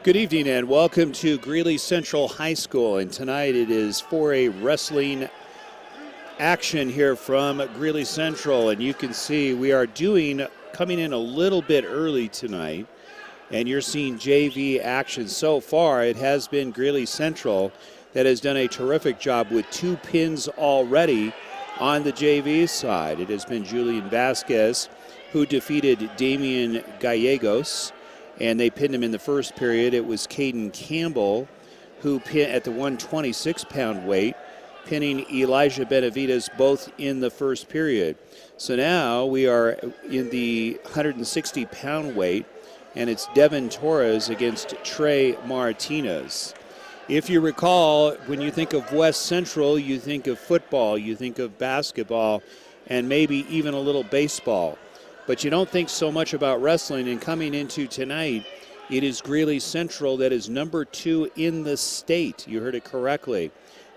Good evening and welcome to Greeley Central High School. And tonight it is for a wrestling action here from Greeley Central. And you can see we are coming in a little bit early tonight. And you're seeing JV action so far. It has been Greeley Central that has done a terrific job with 2 pins already on the JV side. It has been Julian Vasquez who defeated Damian Gallegos, and they pinned him in the first period. It was Caden Campbell who pinned at the 126-pound weight, pinning Elijah Benavides both in the first period. So now we are in the 160-pound weight, and it's Devin Torres against Trey Martinez. If you recall, when you think of West Central, you think of football, you think of basketball, and maybe even a little baseball. But you don't think so much about wrestling. And coming into tonight, it is Greeley Central that is number 2 in the state. You heard it correctly.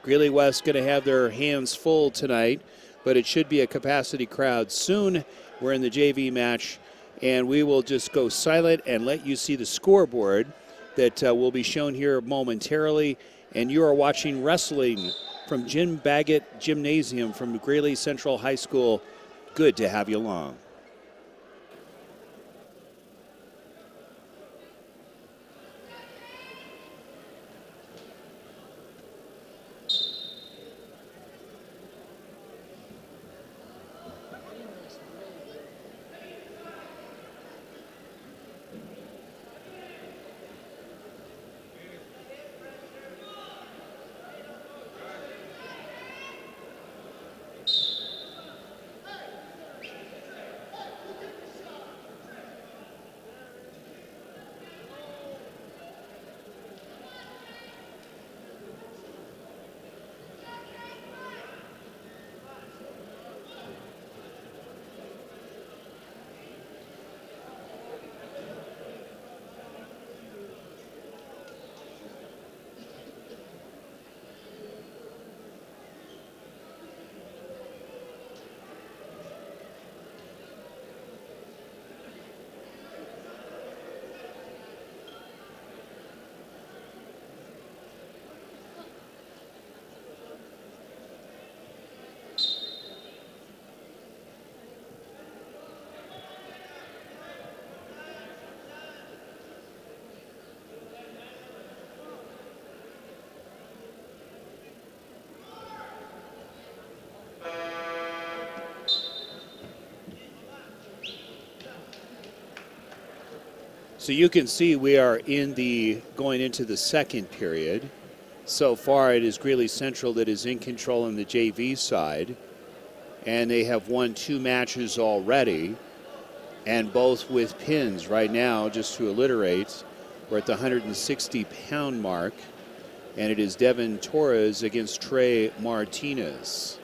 Greeley West going to have their hands full tonight, but it should be a capacity crowd soon. We're in the JV match, and we will just go silent and let you see the scoreboard that will be shown here momentarily. And you are watching wrestling from Jim Baggot Gymnasium from Greeley Central High School. Good to have you along. So you can see we are going into the second period. So far it is Greeley Central that is in control on the JV side, and they have won 2 matches already, and both with pins. Right now, just to alliterate, we're at the 160-pound mark, and it is Devin Torres against Trey Martinez.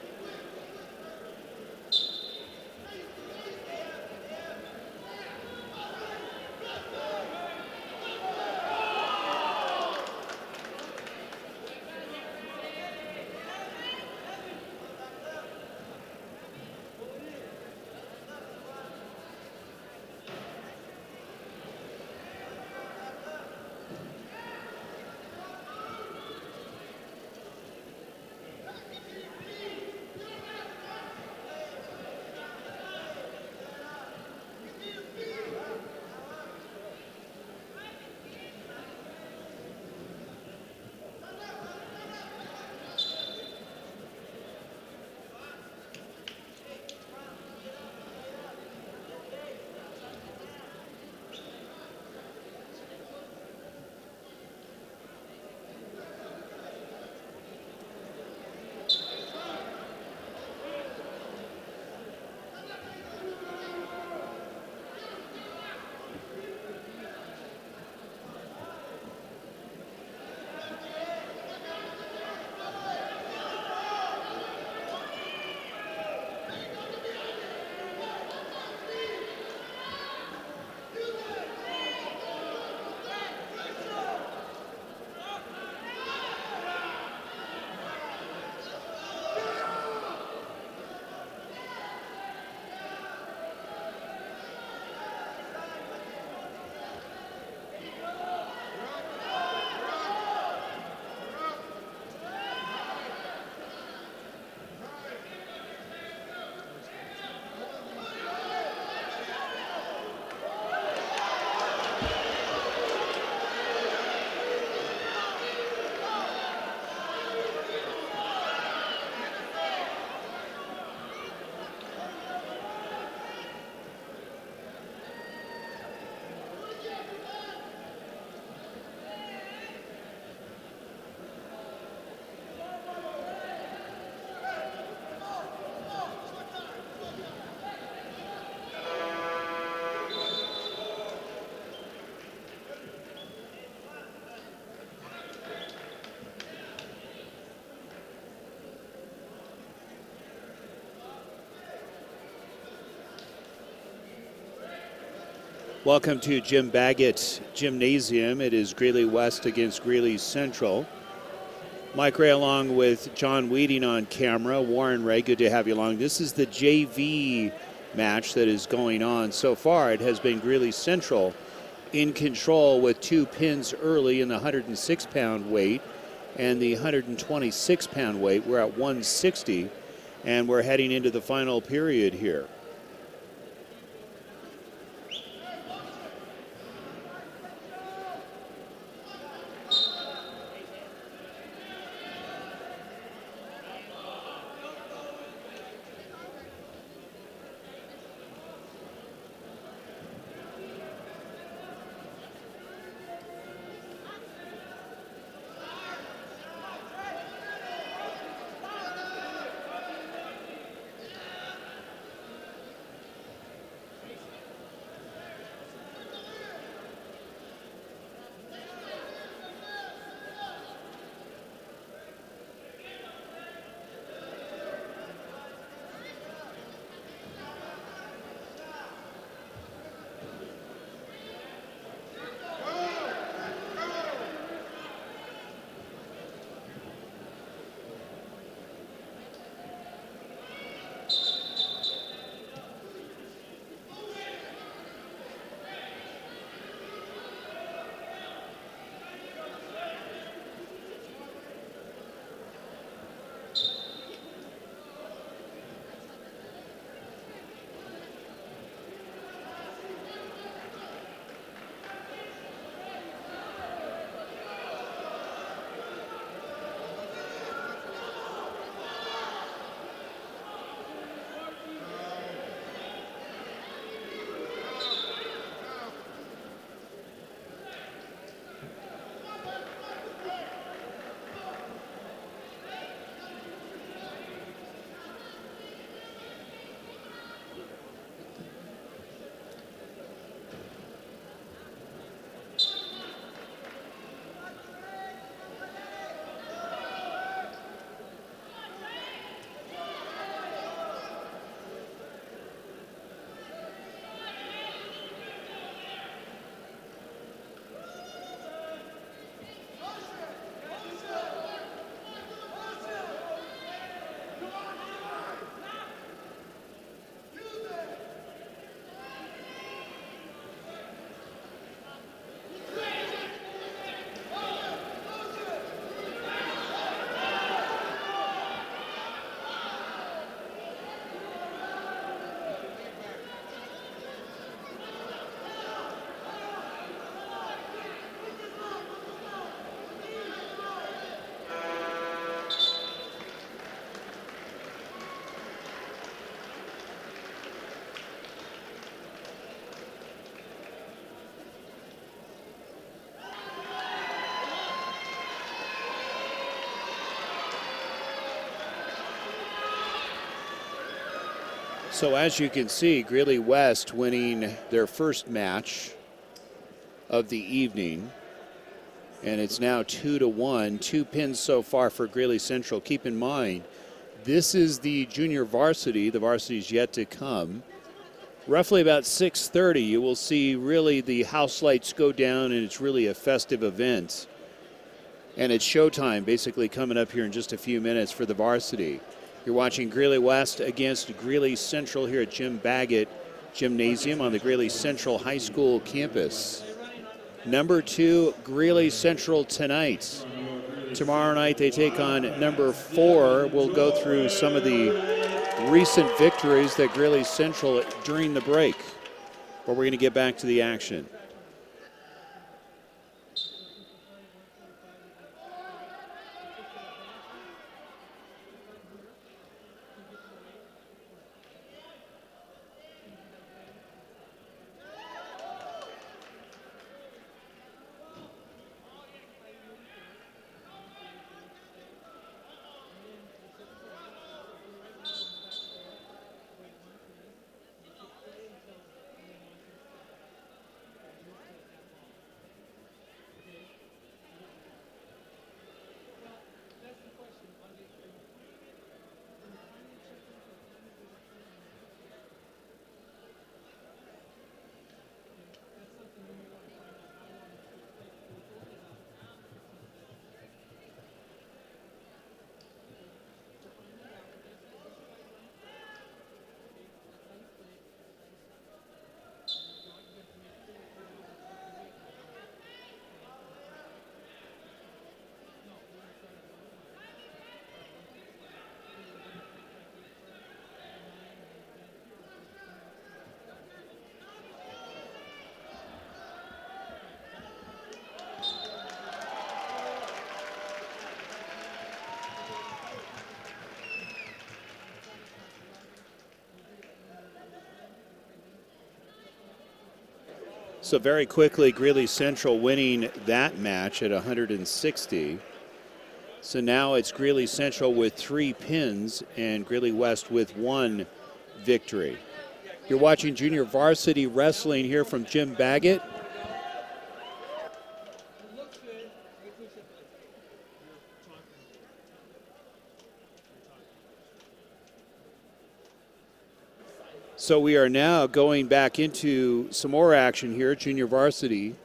Welcome to Jim Baggot Gymnasium. It is Greeley West against Greeley Central. Mike Ray along with John Weeding on camera. Warren Ray, good to have you along. This is the JV match that is going on. So far, it has been Greeley Central in control with 2 pins early in the 106-pound weight and the 126-pound weight. We're at 160, and we're heading into the final period here. So as you can see, Greeley West winning their first match of the evening. And it's now 2-1. 2 pins so far for Greeley Central. Keep in mind, this is the junior varsity. The varsity is yet to come. Roughly about 6:30, you will see really the house lights go down, and it's really a festive event. And it's showtime basically coming up here in just a few minutes for the varsity. You're watching Greeley West against Greeley Central here at Jim Baggot Gymnasium on the Greeley Central High School campus. Number 2, Greeley Central tonight. Tomorrow night they take on number 4. We'll go through some of the recent victories that Greeley Central during the break, but we're going to get back to the action. So very quickly, Greeley Central winning that match at 160. So now it's Greeley Central with 3 pins and Greeley West with 1 victory. You're watching Junior Varsity Wrestling here from Jim Baggot. So we are now going back into some more action here at Junior Varsity.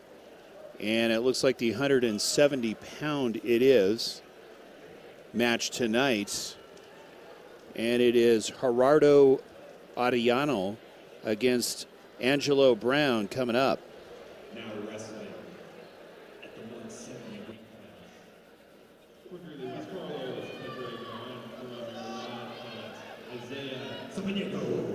And it looks like the 170-pound it is match tonight. And it is Gerardo Arellano against Angelo Brown coming up. Now wrestling at the 170 weight class. For Greeley, West Carlos, Isaiah Samaniego.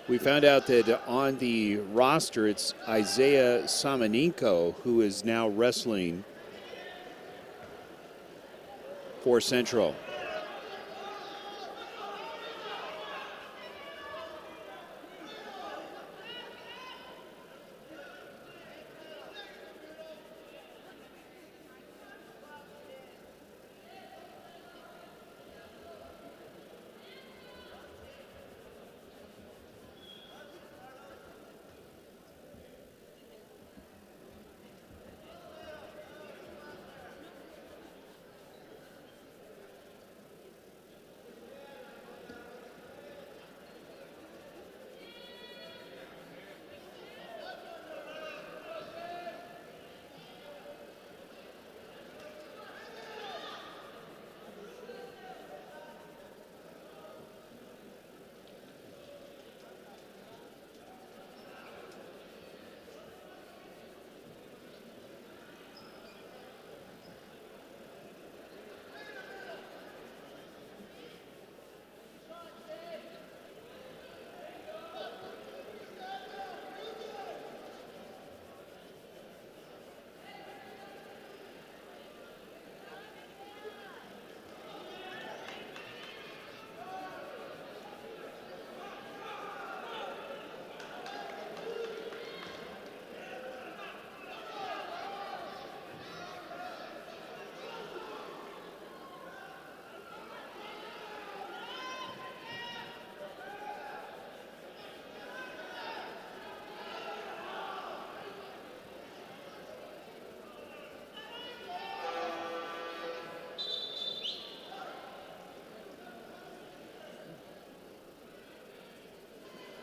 We found out that on the roster, it's Isaiah Samanenko, who is now wrestling for Central.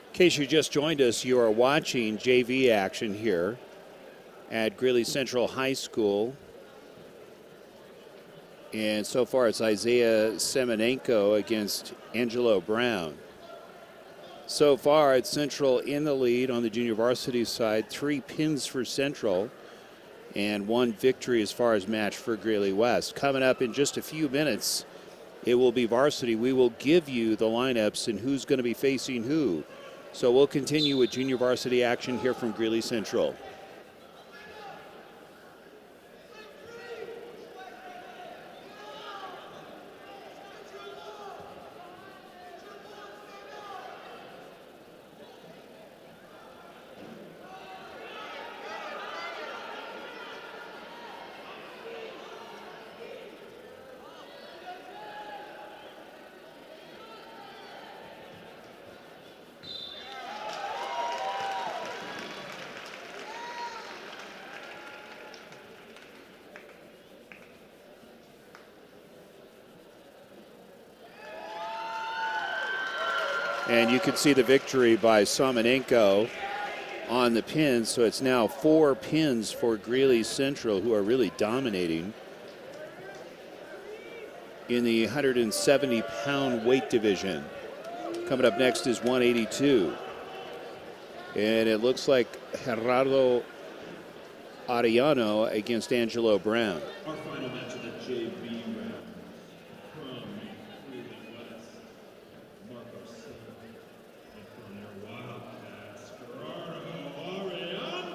In case you just joined us, you are watching JV action here at Greeley Central High School. And so far it's Isaiah Semenenko against Angelo Brown. So far it's Central in the lead on the junior varsity side. 3 pins for Central and 1 victory as far as match for Greeley West. Coming up in just a few minutes, it will be varsity. We will give you the lineups and who's going to be facing who. So we'll continue with junior varsity action here from Greeley Central. And you can see the victory by Samanenko on the pins. So it's now 4 pins for Greeley Central, who are really dominating in the 170-pound weight division. Coming up next is 182. And it looks like Gerardo Arellano against Angelo Brown. Our final match of the JV round from Greeley West, Marco Silva, and from their Wildcats, Gerardo Arellano.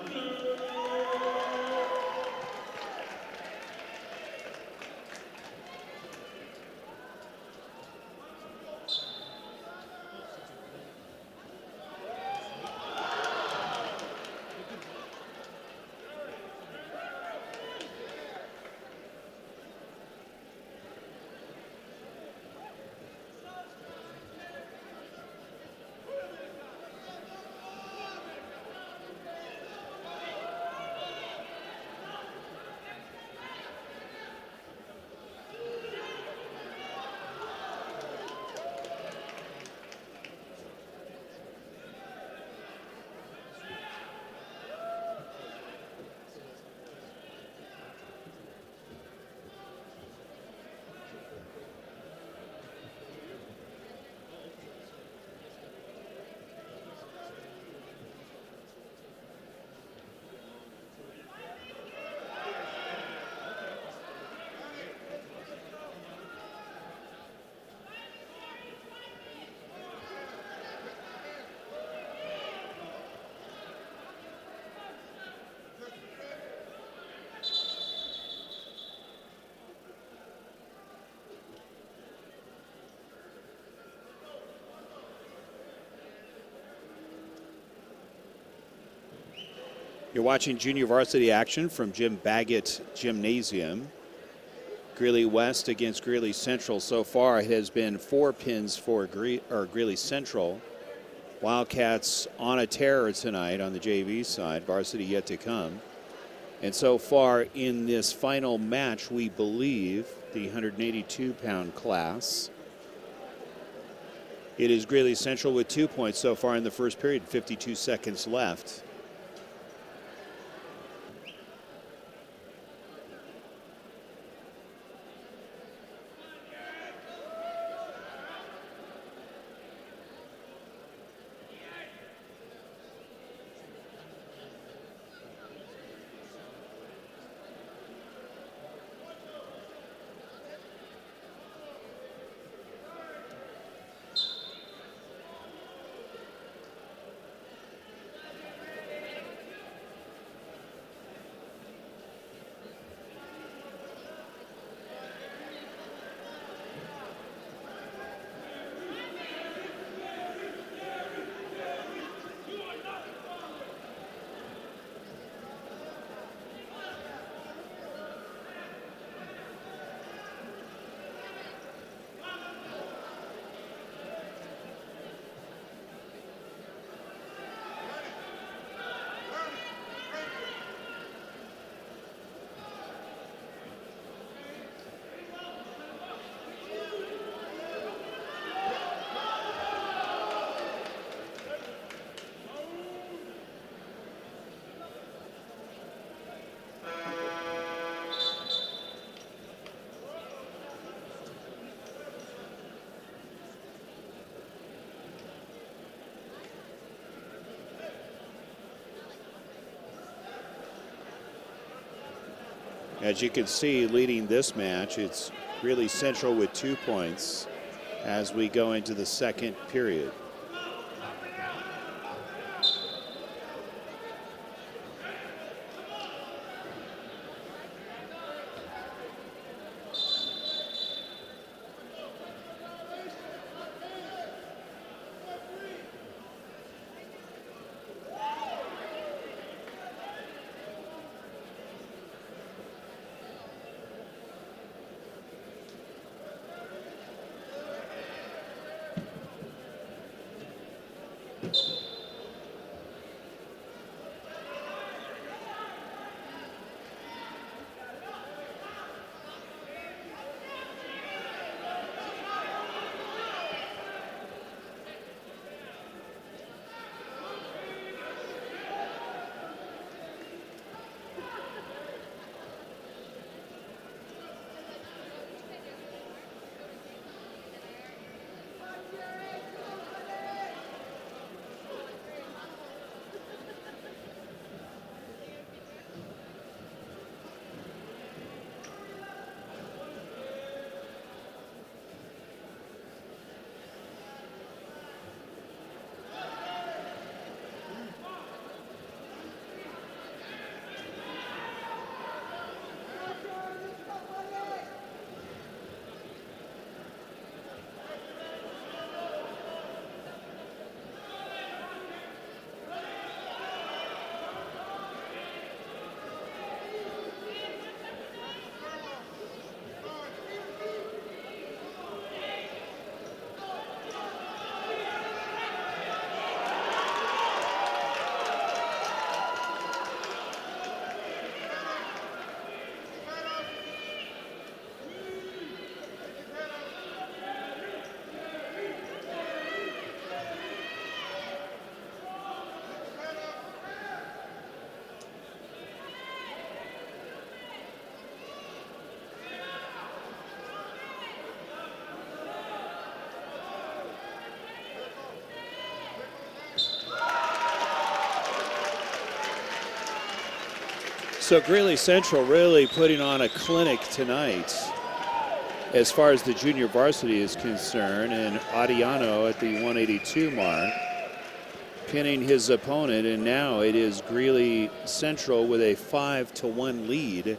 You're watching junior varsity action from Jim Baggot Gymnasium. Greeley West against Greeley Central. So far, it has been 4 pins for Greeley Central. Wildcats on a tear tonight on the JV side. Varsity yet to come. And so far in this final match, we believe, the 182-pound class, it is Greeley Central with 2 points so far in the first period, 52 seconds left. As you can see, leading this match, it's Greeley Central with 2 points as we go into the second period. So Greeley Central really putting on a clinic tonight as far as the junior varsity is concerned, and Adiano at the 182 mark pinning his opponent, and now it is Greeley Central with a 5-1 lead.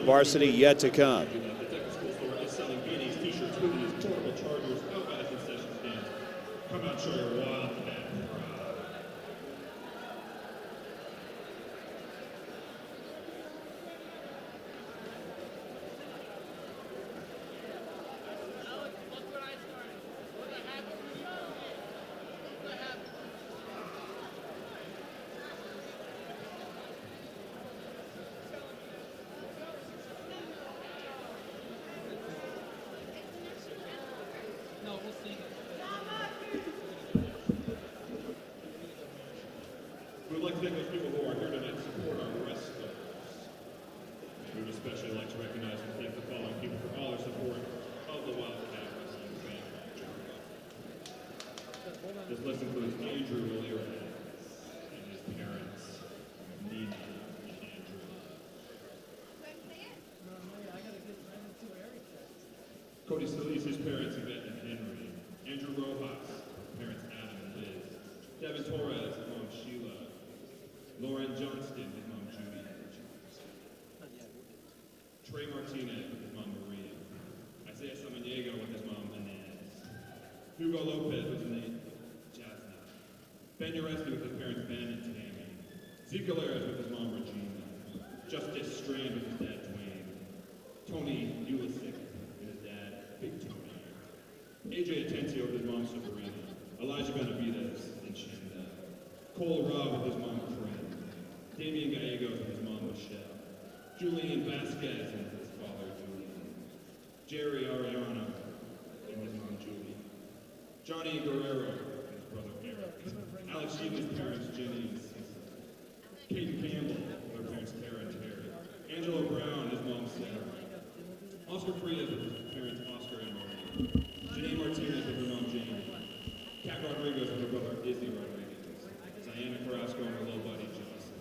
Varsity yet to come. The Texas School Store is selling beanies, t-shirts, hoodies, portable chargers out by the concession stand. Come out, show your Wildcat pride. We would like to thank those people who are here tonight to support our wrestlers. We would especially like to recognize and thank the following people for all their support of the Wildcat Wrestling family. This list includes Andrew Ramirez and his parents, Nina and Andrew. Cody Solis, his parents, Yvette and Henry. Andrew Rojas, his parents, Adam and Liz. Devin Torres, his mom, Sheila. Lauren Johnston, his mom, Judy. Trey Martinez with his mom, Maria. Isaiah Samaniego with his mom, Inez. Hugo Lopez with his name, Jasna. Ben Uresti with his parents, Ben and Tammy. Zeke Galeras with his mom, Regina. Justice Strand with his dad, Dwayne. Tony Ulisic with his dad, Big Tony. AJ Atencio with his mom, Sabrina. Elijah Benavides and Shanda. Cole Robb with his mom, Corinne. Damian Gallegos with his mom, Michelle. Julian Vasquez and his father, Julian. Jerry Ariano and his mom, Julie. Johnny Guerrero and his brother, Eric. Alex Sheehan's parents, Jenny and Cecil. Kaden Campbell with her parents, Tara and Terry. Angelo Brown and his mom, Sarah. Oscar Frias with his parents, Oscar and Marie. Janae Martinez with her mom, Jamie. Kat Rodriguez with her brother, Izzy Rodriguez. Diana Carrasco and her little buddy, Johnson.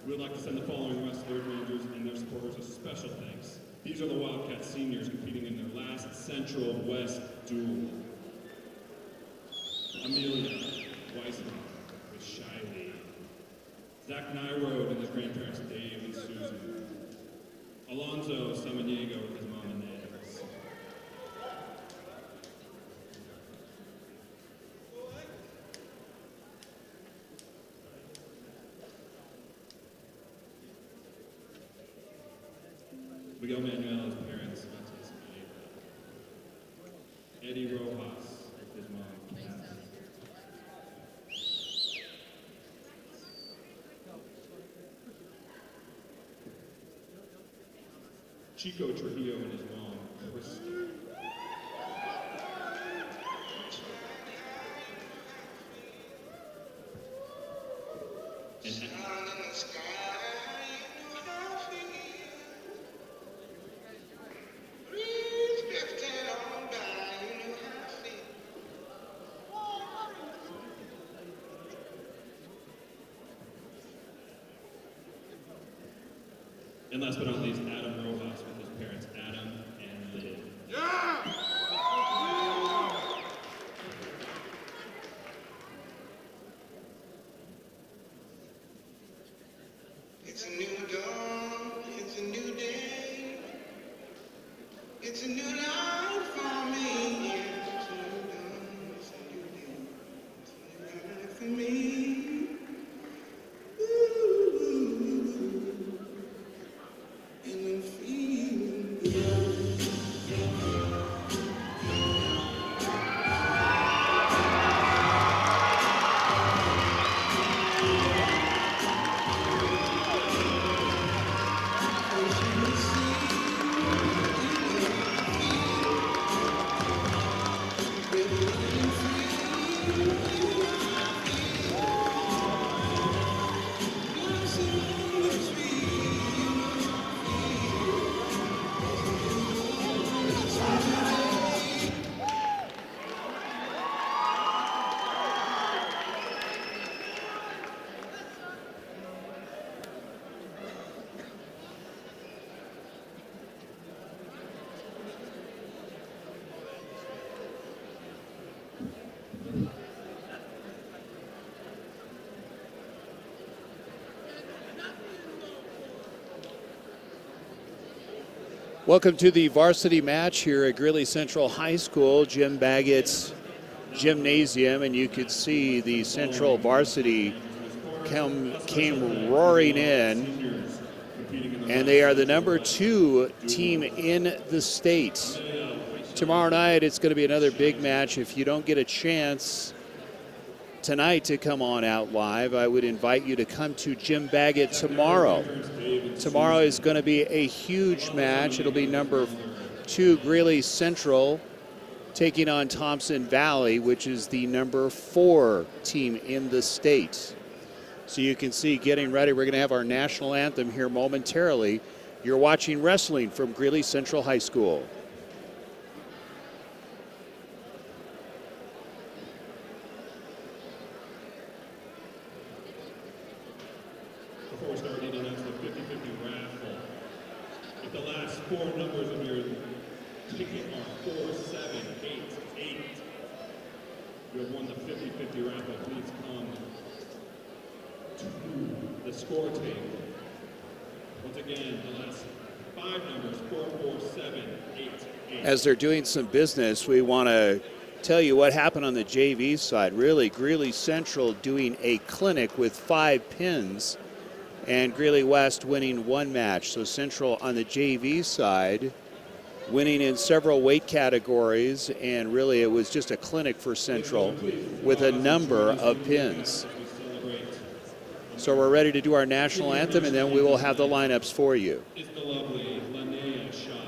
We would like to send the following wrestlers, managers, and their supporters a special thanks. These are the Wildcat seniors competing in their last Central West duel. Amelia Weissman with Shiley. Zach Nyrode and his grandparents, Dave and Susan. Alonzo Samaniego with his mom, Inez. Miguel Manuel's parents, Matis and Ava. Eddie Rojas with his mom, Kathy. Chico Trujillo and his mom, Christy. And last but not least, Adam Rojas with his parents, Adam and Liv. Yeah! It's a new dawn, it's a new day, it's a new life for me. It's a new dawn, it's a new day, it's a new life for me. And I'm feeling good. Welcome to the varsity match here at Greeley Central High School, Jim Baggott's gymnasium, and you could see the Central varsity came roaring in, and they are the number 2 team in the state. Tomorrow night it's going to be another big match. If you don't get a chance tonight to come on out live, I would invite you to come to Jim Baggot tomorrow. Tomorrow is going to be a huge match. It'll be number 2 Greeley Central taking on Thompson Valley, which is the number 4 team in the state. So you can see getting ready. We're going to have our national anthem here momentarily. You're watching wrestling from Greeley Central High School. Before we start, I need to announce the 50-50 raffle. If the last four numbers of your ticket are 4, 7, 8, 8, you have won the 50-50 raffle. Please come to the score table. Once again, the last five numbers, 4, 4, 7, 8, 8. As they're doing some business, we want to tell you what happened on the JV side. Really, Greeley Central doing a clinic with 5 pins, and Greeley West winning 1 match. So Central on the JV side winning in several weight categories, and really it was just a clinic for Central with a number of pins. So we're ready to do our national anthem, and then we will have the lineups for you. It's the lovely Linnea Chavez.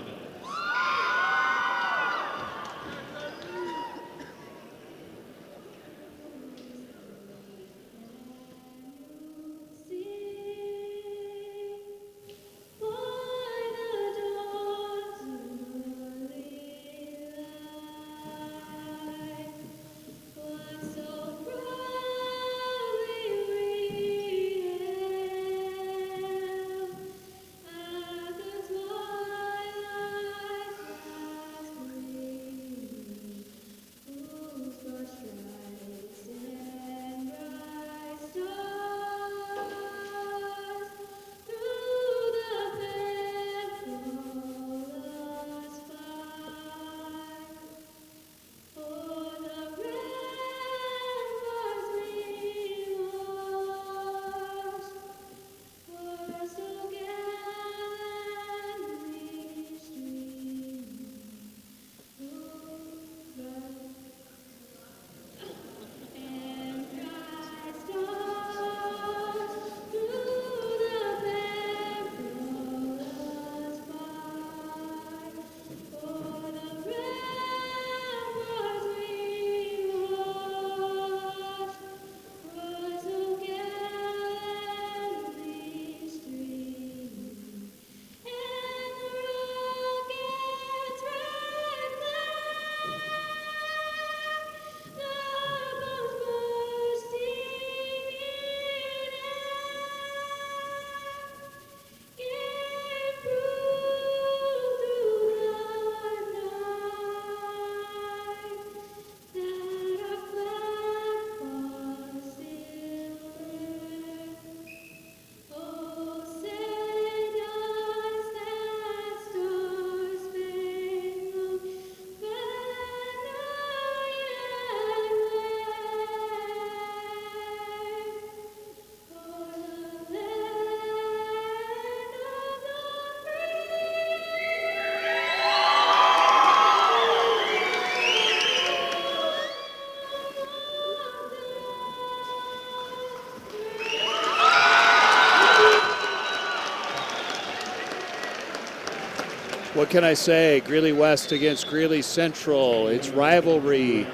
What can I say? Greeley West against Greeley Central. It's rivalry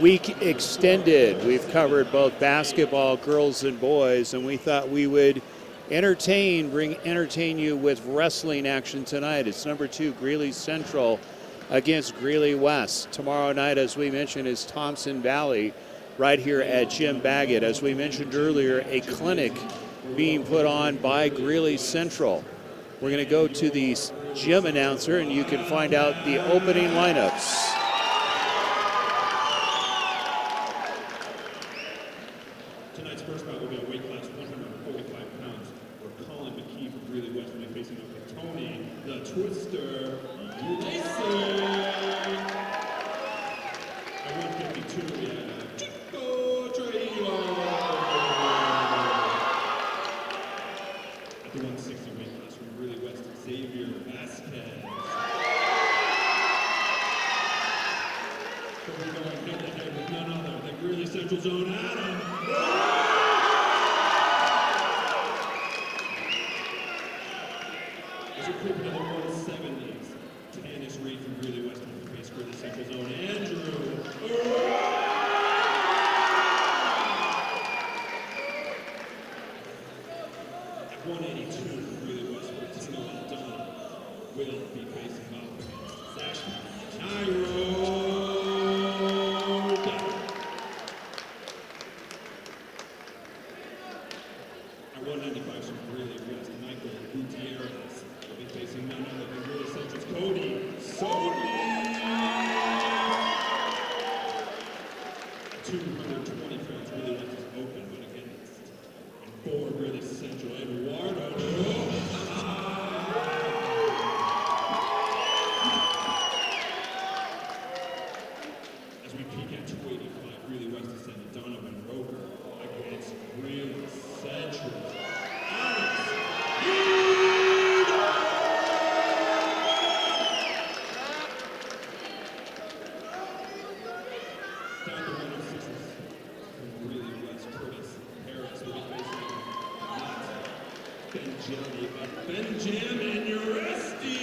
week extended. We've covered both basketball, girls and boys, and we thought we would entertain you with wrestling action tonight. It's number 2, Greeley Central against Greeley West. Tomorrow night, as we mentioned, is Thompson Valley right here at Jim Baggot. As we mentioned earlier, a clinic being put on by Greeley Central. We're going to go to the gym announcer, and you can find out the opening lineups. Tonight's first bout will be a weight class 145 pounds. We're Colin McKee from Greeley West will be facing up with Tony the Twister Lacy. At 152, we have Chico Trujillo. At the 160 weight class from Greeley West, Xavier Vasquez. So we're going head to head with none other than Greeley Central's own Adam. As we creep into the 170s, Tannis Reed from Greeley West will face Greeley Central's own Andrew. 182 from Greeley West, where Tino Aldana will be facing off against Zach Tyrone. At 195 from Greeley West, Michael Gutierrez will be facing none other than Greeley Central's Cody Solis. 220 pounds, Greeley West is open, but against and for Greeley Central, Eduardo. As we peek at 285, Greeley West is sending Donovan Roker against Greeley Central. Down to 106 from Greeley West, Curtis Harris will be facing not Benjamini, but Benjamin Uresti.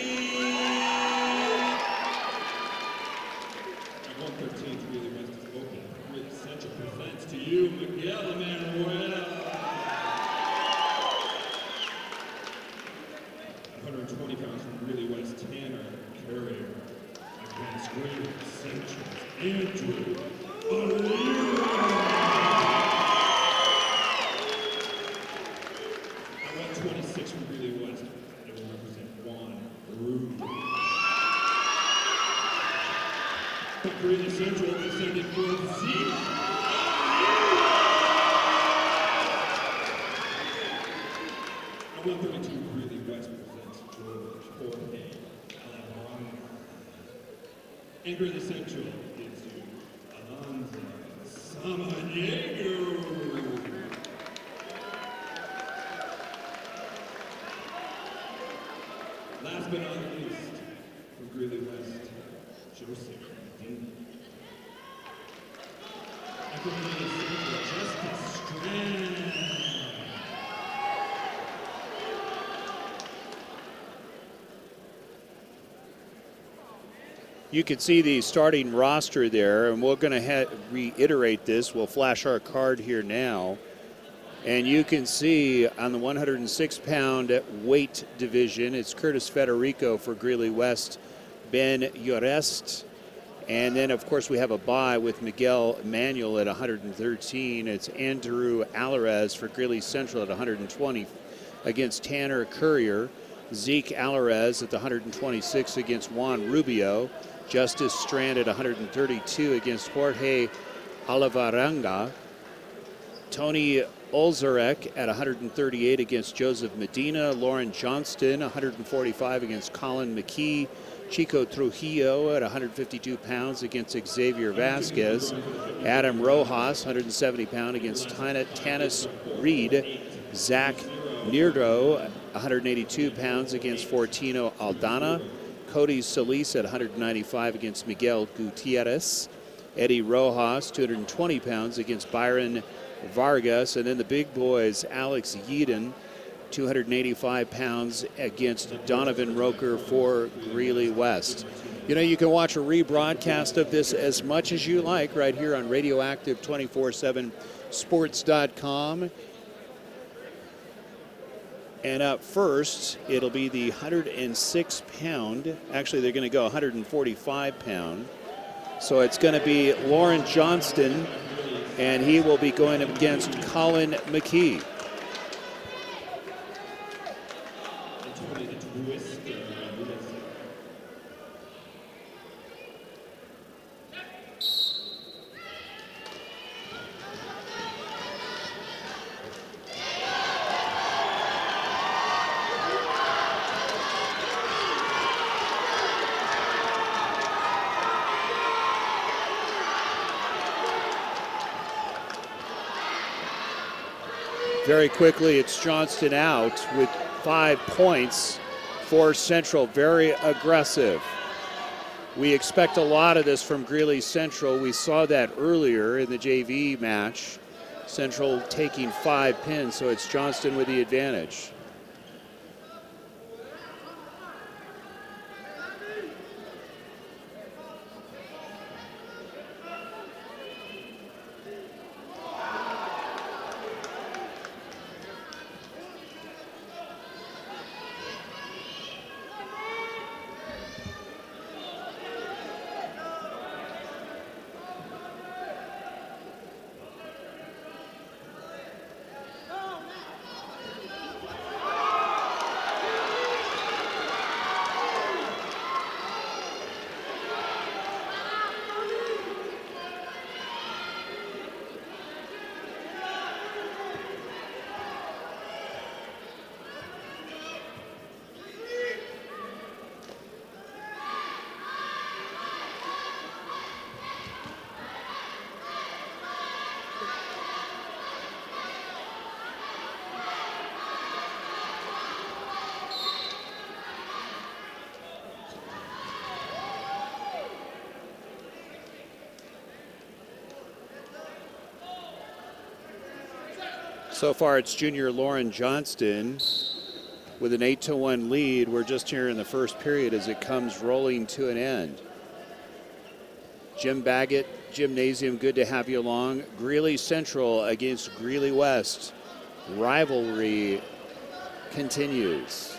At 113, Greeley West is open. Greeley Central presents to you Miguel Emanuel. At 120 pounds from Greeley West, Tanner Carrier against Greeley Central's Andrew Oliva. At 126 from Greeley West, it will represent Juan Rudy. But Greeley Central is sending for Zeke. At 132, Greeley West presents George Jorge Alvarado. And Greeley Central gives you Alonzo Samaniego. Last but not least, from Greeley West, Joseph Dingley. And from Greeley Central, Justice Strand. You can see the starting roster there, and we're going to reiterate this. We'll flash our card here now. And you can see on the 106-pound weight division, it's Curtis Federico for Greeley West, Ben Urest. And then, of course, we have a bye with Miguel Manuel at 113. It's Andrew Alvarez for Greeley Central at 120 against Tanner Courier. Zeke Alvarez at the 126 against Juan Rubio. Justice Strand at 132 against Jorge Alvaranga. Tony Olzarek at 138 against Joseph Medina. Lauren Johnston, 145 against Colin McKee. Chico Trujillo at 152 pounds against Xavier Vasquez. Adam Rojas, 170 pound against Tanis Reed. Zach Nirdo, 182 pounds against Fortino Aldana. Cody Solis at 195 against Miguel Gutierrez. Eddie Rojas, 220 pounds against Byron Vargas. And then the big boys, Alex Yeadon, 285 pounds against Donovan Roker for Greeley West. You know, you can watch a rebroadcast of this as much as you like right here on Radioactive247sports.com. And up first, it'll be the 106-pound. Actually, they're going to go 145-pound. So it's going to be Lauren Johnston, and he will be going against Colin McKee. Very quickly, it's Johnston out with 5 points for Central. Very aggressive. We expect a lot of this from Greeley Central. We saw that earlier in the JV match. Central taking 5 pins, so it's Johnston with the advantage. So far, it's junior Lauren Johnston with an 8-1 lead. We're just here in the first period as it comes rolling to an end. Jim Baggot, Gymnasium, good to have you along. Greeley Central against Greeley West. Rivalry continues.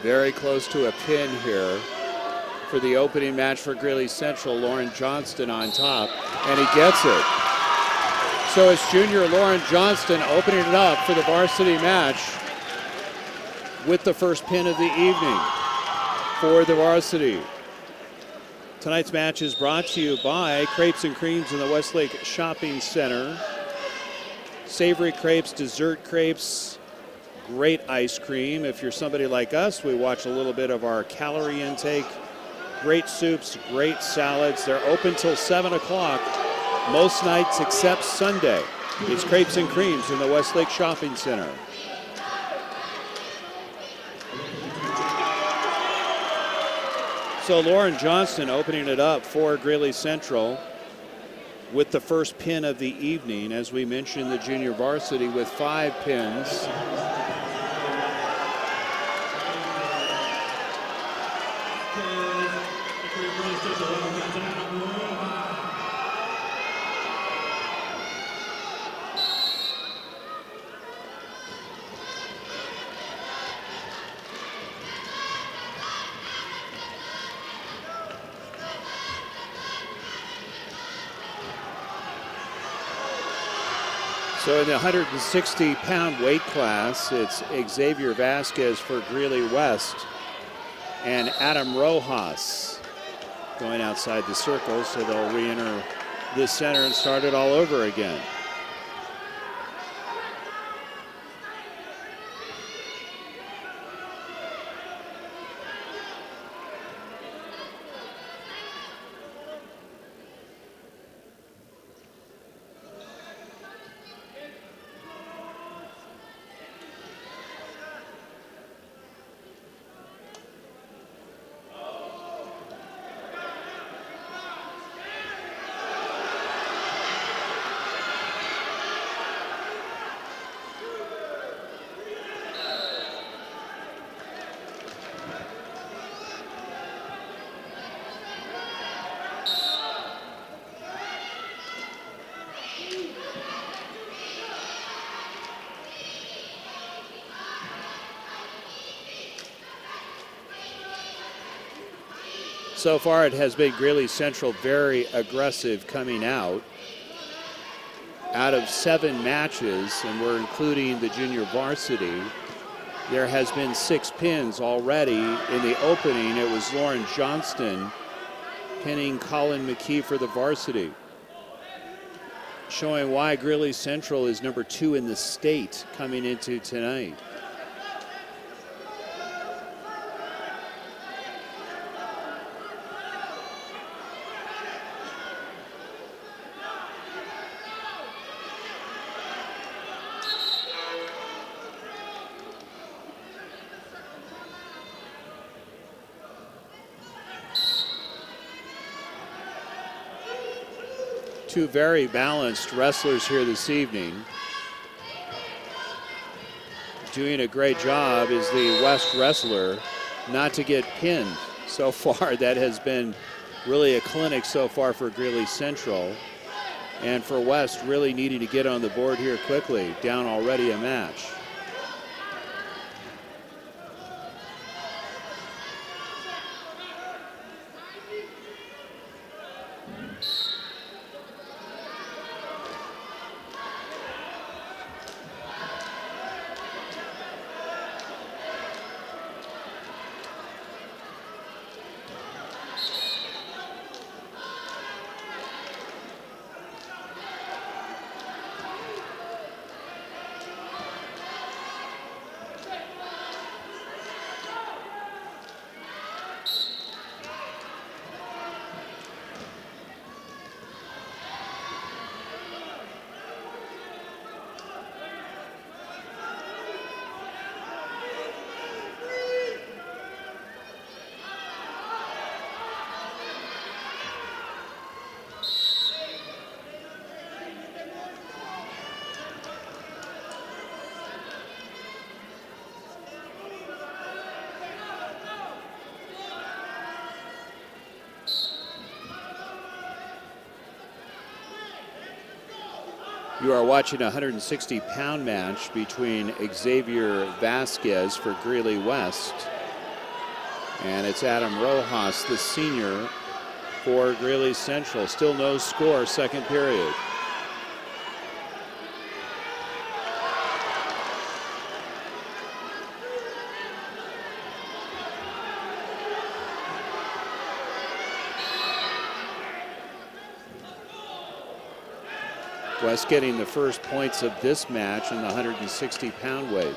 Very close to a pin here for the opening match for Greeley Central. Lauren Johnston on top, and he gets it. So it's junior Lauren Johnston opening it up for the varsity match with the first pin of the evening for the varsity. Tonight's match is brought to you by Crepes and Creams in the Westlake Shopping Center. Savory crepes, dessert crepes, great ice cream. If you're somebody like us, we watch a little bit of our calorie intake. Great soups, great salads. They're open till 7 o'clock most nights except Sunday. It's Crepes and Creams in the Westlake Shopping Center. So Lauren Johnston opening it up for Greeley Central with the first pin of the evening. As we mentioned, the junior varsity with 5 pins. So in the 160-pound weight class, it's Xavier Vasquez for Greeley West and Adam Rojas going outside the circle, so they'll re-enter this center and start it all over again. So far, it has been Greeley Central very aggressive coming out. Out of 7 matches, and we're including the junior varsity, there has been 6 pins already. In the opening, it was Lauren Johnston pinning Colin McKee for the varsity, showing why Greeley Central is number 2 in the state coming into tonight. Two very balanced wrestlers here this evening. Doing a great job is the West wrestler not to get pinned so far. That has been really a clinic so far for Greeley Central. And for West, really needing to get on the board here quickly. Down already a match. You are watching a 160-pound match between Xavier Vasquez for Greeley West, and it's Adam Rojas, the senior, for Greeley Central. Still no score, second period. West getting the first points of this match in the 160-pound weight.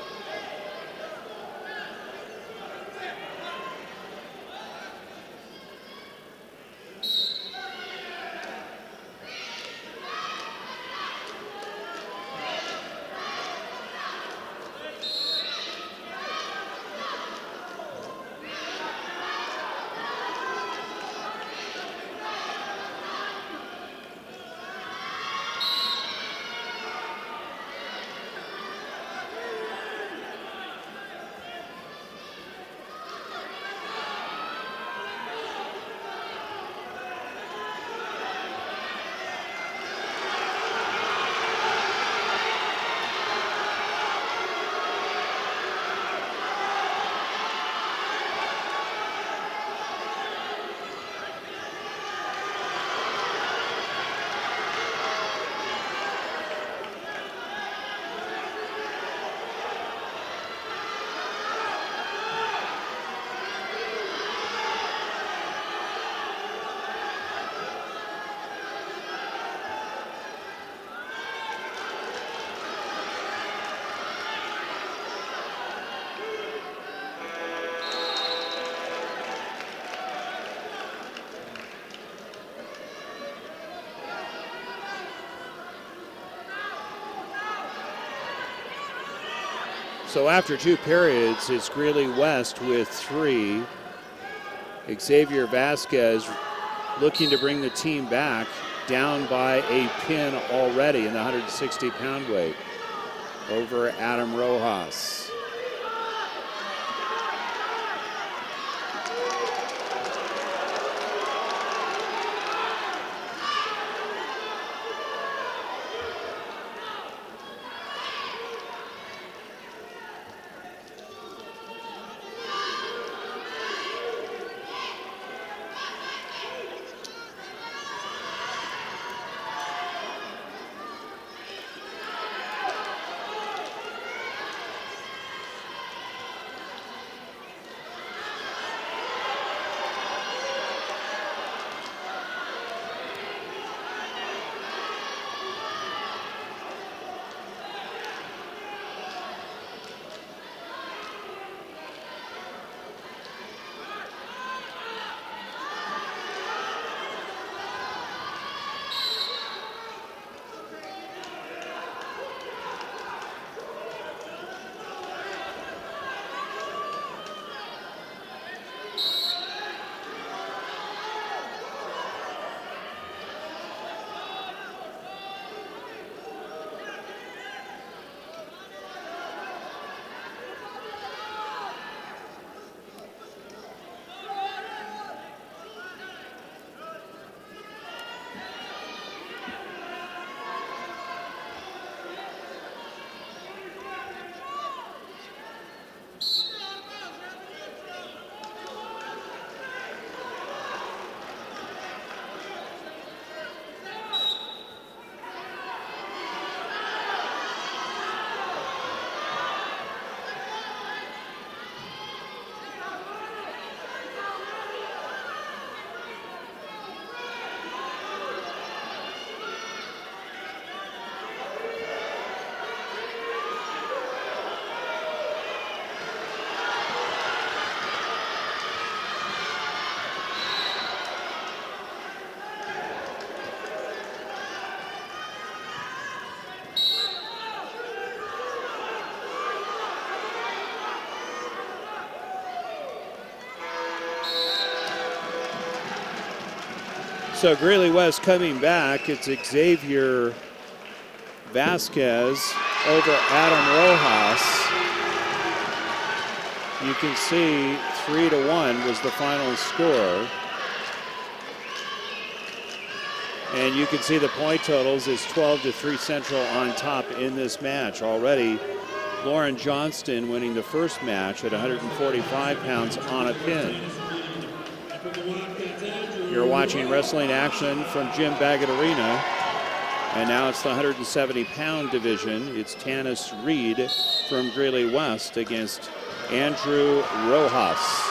So after two periods, it's Greeley West with 3. Xavier Vasquez looking to bring the team back, down by a pin already in the 160-pound weight over Adam Rojas. So Greeley West coming back. It's Xavier Vasquez over Adam Rojas. You can see 3-1 was the final score. And you can see the point totals is 12-3 Central on top in this match. Already, Lauren Johnston winning the first match at 145 pounds on a pin. You're watching wrestling action from Jim Baggot Arena. And now it's the 170-pound division. It's Tanis Reed from Greeley West against Andrew Rojas.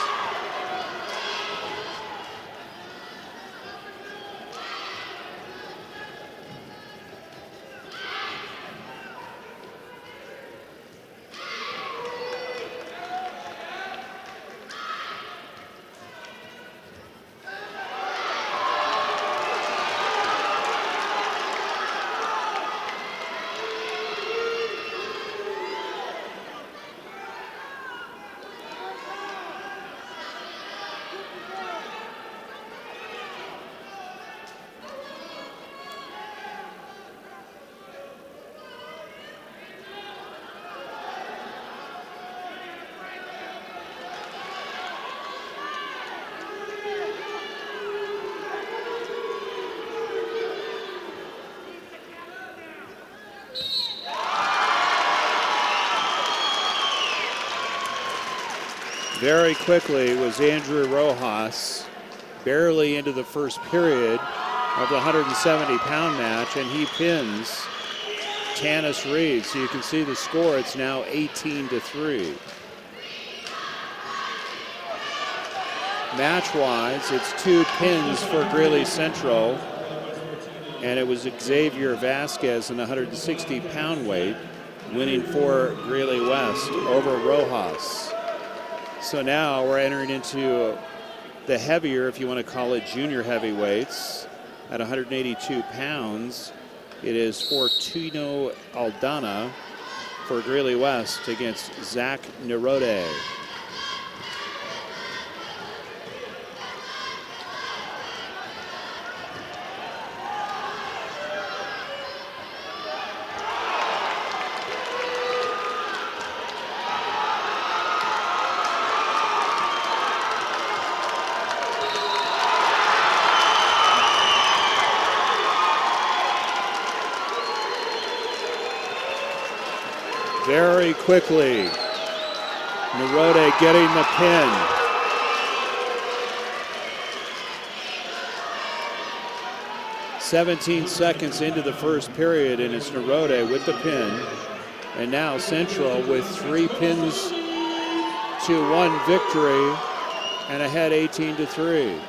Very quickly was Andrew Rojas, barely into the first period of the 170-pound match, and he pins Tanis Reed. So you can see the score, it's now 18-3. Match-wise, it's 2 pins for Greeley Central, and it was Xavier Vasquez in the 160-pound weight, winning for Greeley West over Rojas. So now we're entering into the heavier, if you want to call it, junior heavyweights at 182 pounds. It is Fortino Aldana for Greeley West against Zach Nerode. Very quickly, Nerode getting the pin. "17 seconds into the first period, and it's Nerode with the pin. And now Central with 3 pins to 1 victory and ahead 18-3.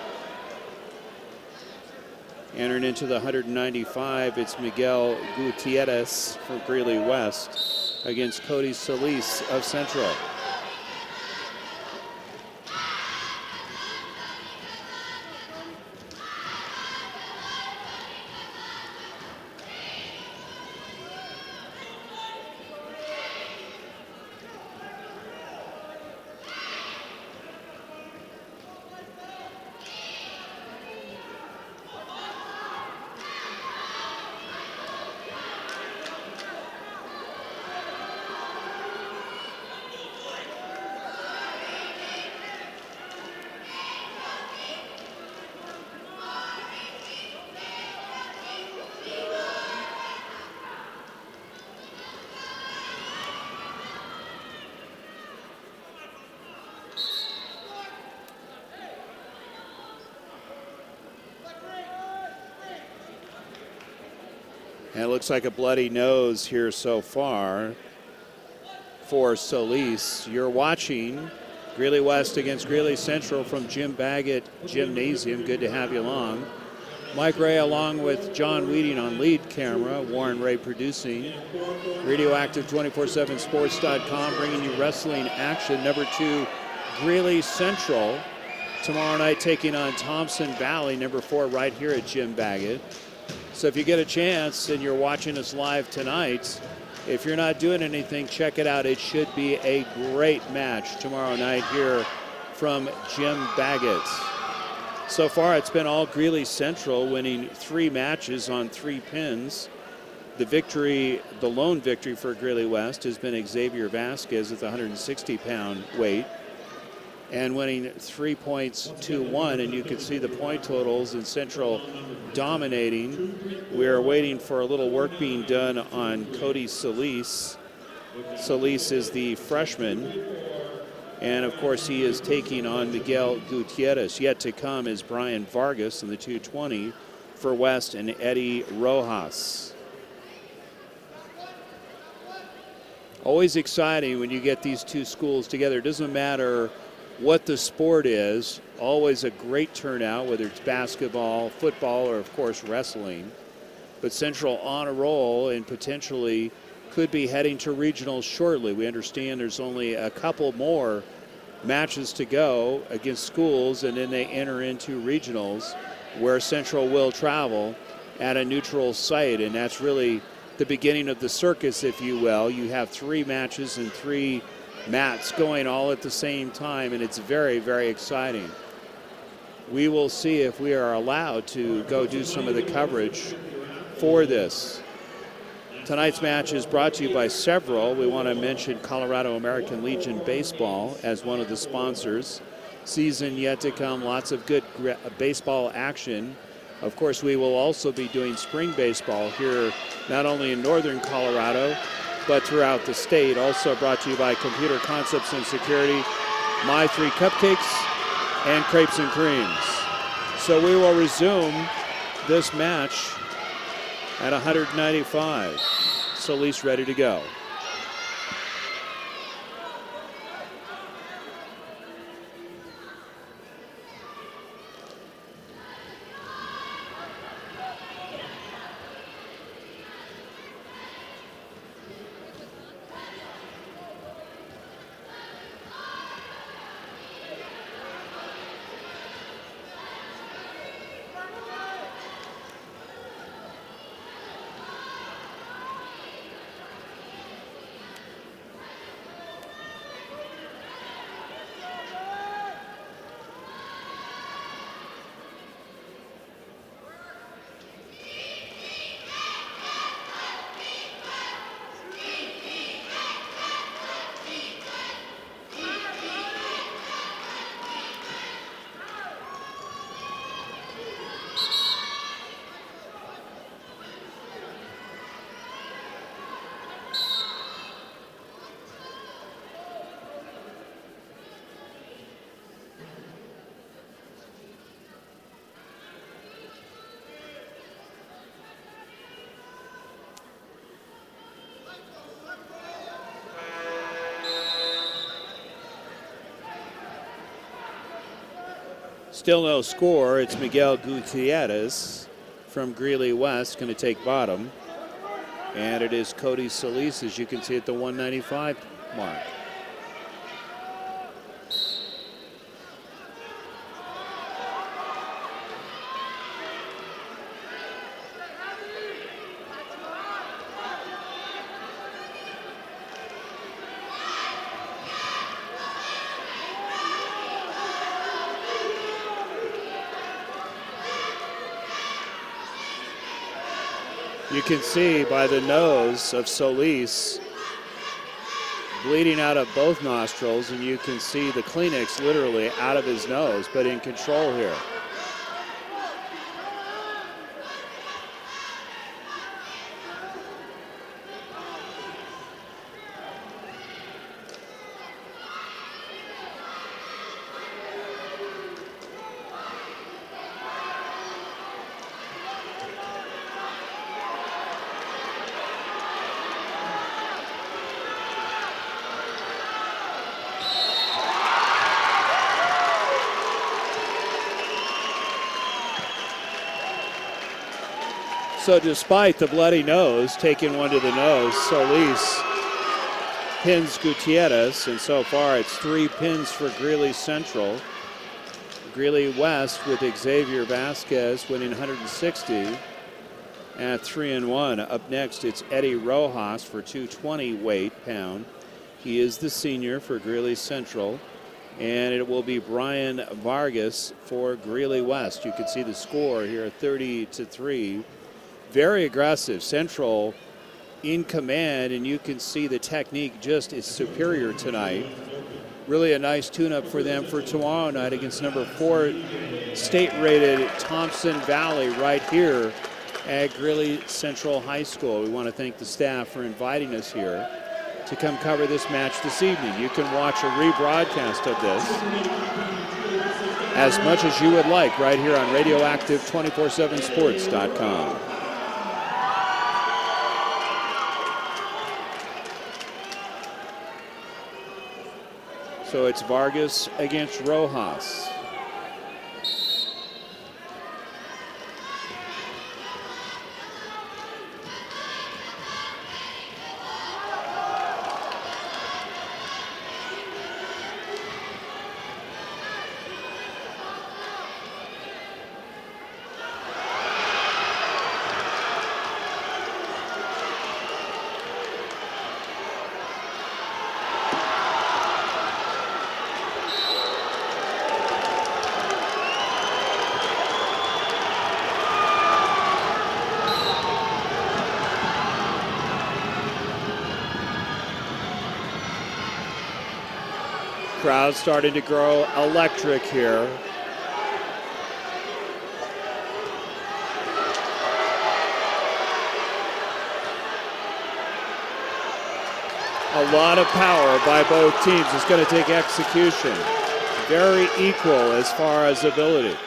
Entering into the 195, it's Miguel Gutierrez for Greeley West against Cody Solis of Central. And it looks like a bloody nose here so far for Solis. You're watching Greeley West against Greeley Central from Jim Baggot Gymnasium. Good to have you along. Mike Ray along with John Weeding on lead camera, Warren Ray producing. Radioactive247sports.com bringing you wrestling action. Number 2, Greeley Central. Tomorrow night taking on Thompson Valley, number 4, right here at Jim Baggot. So if you get a chance and you're watching us live tonight, if you're not doing anything, check it out. It should be a great match tomorrow night here from Jim Baggot. So far, it's been all Greeley Central winning 3 matches on 3 pins. The lone victory for Greeley West has been Xavier Vasquez at the 160-pound weight and winning 3 points to 1. And you can see the point totals in Central dominating. We are waiting for a little work being done on Cody Solis. Solis is the freshman. And, of course, he is taking on Miguel Gutierrez. Yet to come is Brian Vargas in the 220 for West and Eddie Rojas. Always exciting when you get these two schools together. It doesn't matter what the sport is. Always a great turnout, whether it's basketball, football, or, of course, wrestling. But Central on a roll and potentially could be heading to regionals shortly. We understand there's only a couple more matches to go against schools, and then they enter into regionals where Central will travel at a neutral site, and that's really the beginning of the circus, if you will. You have 3 matches and 3 mats going all at the same time, and it's very, very exciting. We will see if we are allowed to go do some of the coverage for this. Tonight's match is brought to you by several. We want to mention Colorado American Legion Baseball as one of the sponsors. Season yet to come, lots of good baseball action. Of course, we will also be doing spring baseball here, not only in northern Colorado, but throughout the state. Also brought to you by Computer Concepts and Security, My 3 Cupcakes, and Crepes and Creams. So we will resume this match at 195. Solis ready to go. Still no score. It's Miguel Gutierrez from Greeley West going to take bottom. And it is Cody Solis, as you can see, at the 195 mark. You can see by the nose of Solis bleeding out of both nostrils, and you can see the Kleenex literally out of his nose, but in control here. So despite the bloody nose, taking one to the nose, Solis pins Gutierrez, and so far it's 3 pins for Greeley Central. Greeley West with Xavier Vasquez winning 160 at 3-1. Up next, it's Eddie Rojas for 220 weight pound. He is the senior for Greeley Central. And it will be Brian Vargas for Greeley West. You can see the score here, 30-3. Very aggressive. Central in command, and you can see the technique just is superior tonight. Really a nice tune-up for them for tomorrow night against number 4 state-rated Thompson Valley right here at Greeley Central High School. We want to thank the staff for inviting us here to come cover this match this evening. You can watch a rebroadcast of this as much as you would like right here on radioactive247sports.com. So it's Vargas against Rojas. Crowd starting to grow electric here. A lot of power by both teams. It's going to take execution. Very equal as far as ability.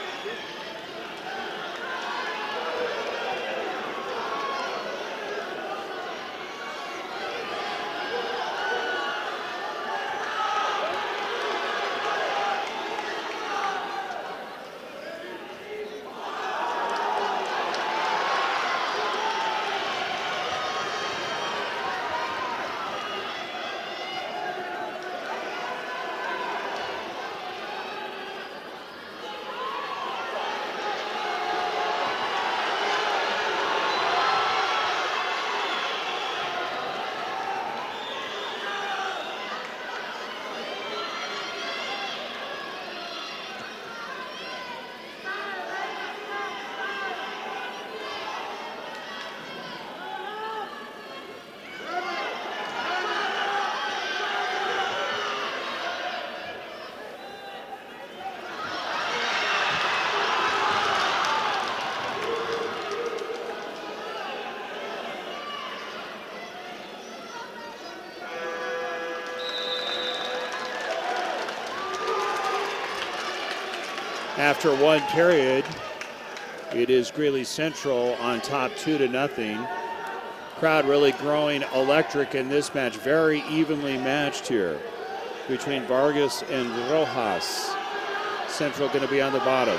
After one period, it is Greeley Central on top 2-0. Crowd really growing electric in this match. Very evenly matched here between Vargas and Rojas. Central going to be on the bottom.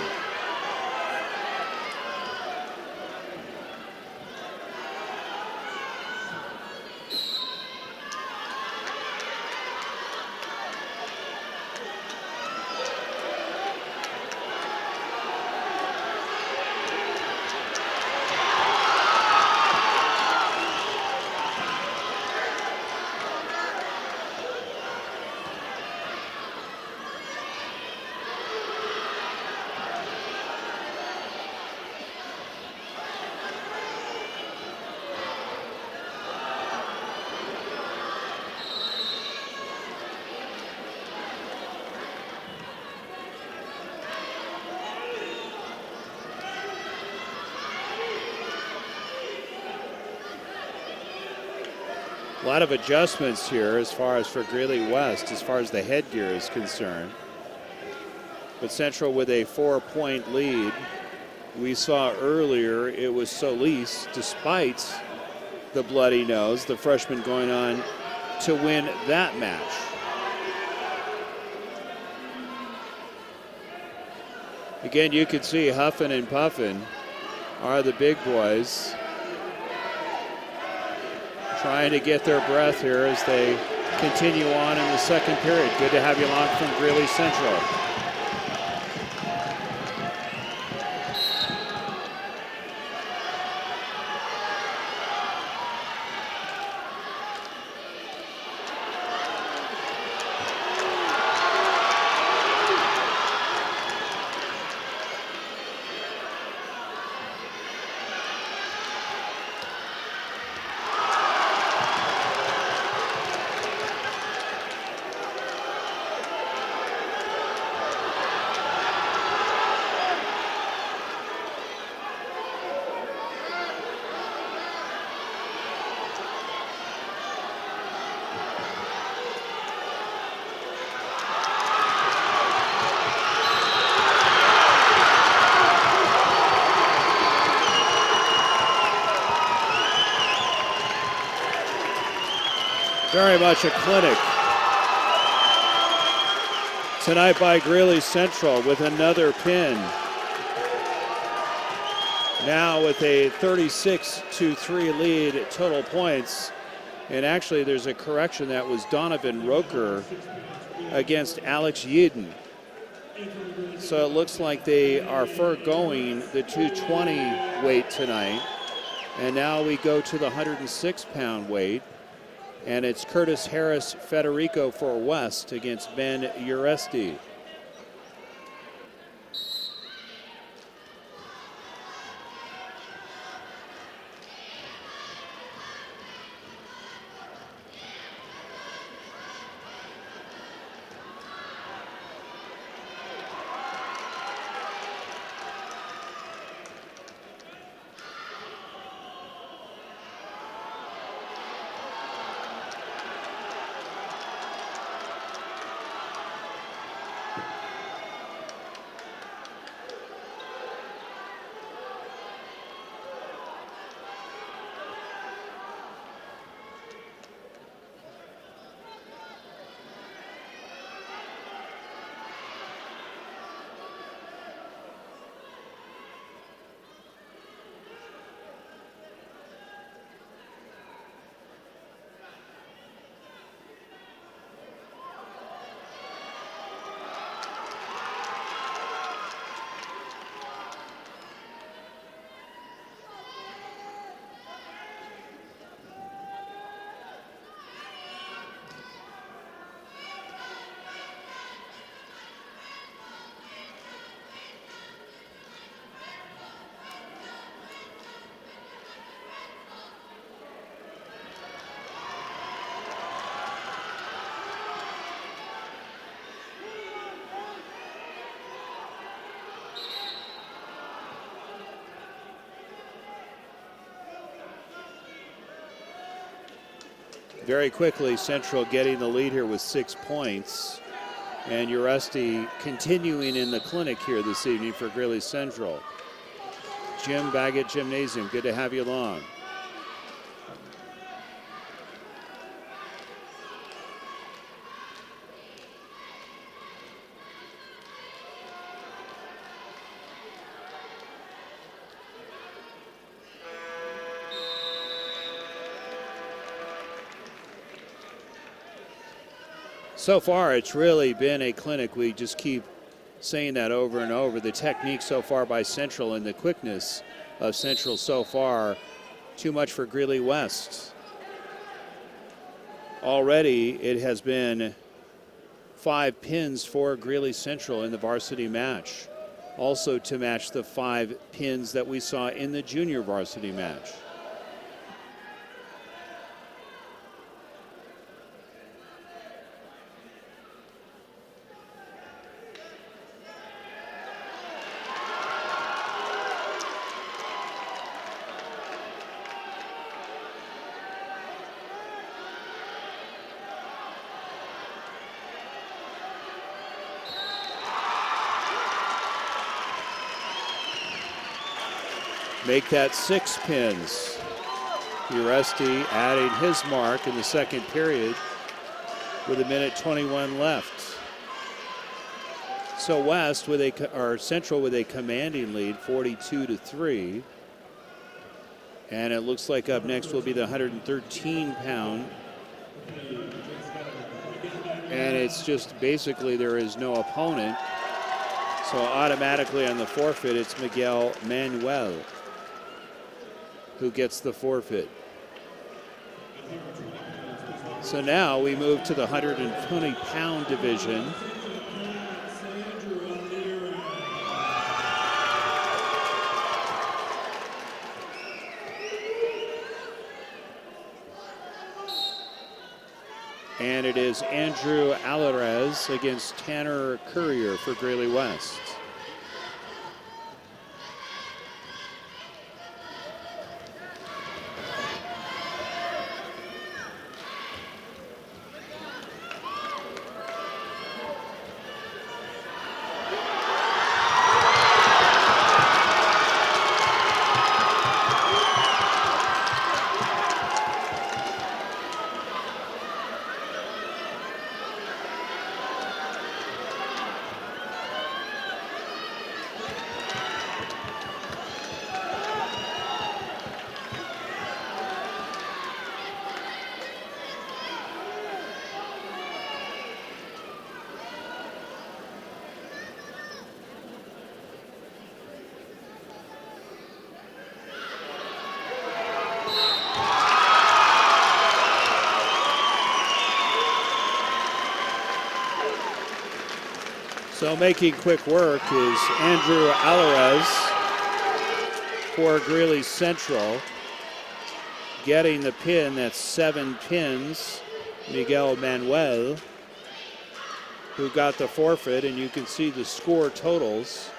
A lot of adjustments here as far as for Greeley West, as far as the headgear is concerned. But Central with a 4-point lead. We saw earlier it was Solis, despite the bloody nose, the freshman going on to win that match. Again, you can see Huffin and Puffin are the big boys, trying to get their breath here as they continue on in the second period. Good to have you along from Greeley Central. Very much a clinic tonight by Greeley Central with another pin. Now with a 36-3 lead at total points. And actually there's a correction, that was Donovan Roker against Alex Yeadon. So it looks like they are foregoing the 220 weight tonight. And now we go to the 106-pound weight. And it's Curtis Harris Federico for West against Ben Uresti. Very quickly, Central getting the lead here with 6 points. And Uresti continuing in the clinic here this evening for Greeley Central. Jim Baggot Gymnasium, good to have you along. So far, it's really been a clinic. We just keep saying that over and over. The technique so far by Central and the quickness of Central so far, too much for Greeley West. Already, it has been 5 pins for Greeley Central in the varsity match. Also to match the 5 pins that we saw in the junior varsity match. Make that 6 pins. Uresti adding his mark in the second period with 1:21 left. So West or Central with a commanding lead, 42-3. And it looks like up next will be the 113-pound. And it's just basically there is no opponent. So automatically on the forfeit, it's Miguel Manuel who gets the forfeit. So now we move to the 120-pound division. And it is Andrew Alvarez against Tanner Courier for Greeley West. So making quick work is Andrew Alvarez for Greeley Central. Getting the pin, that's 7 pins. Miguel Manuel, who got the forfeit, and you can see the score totals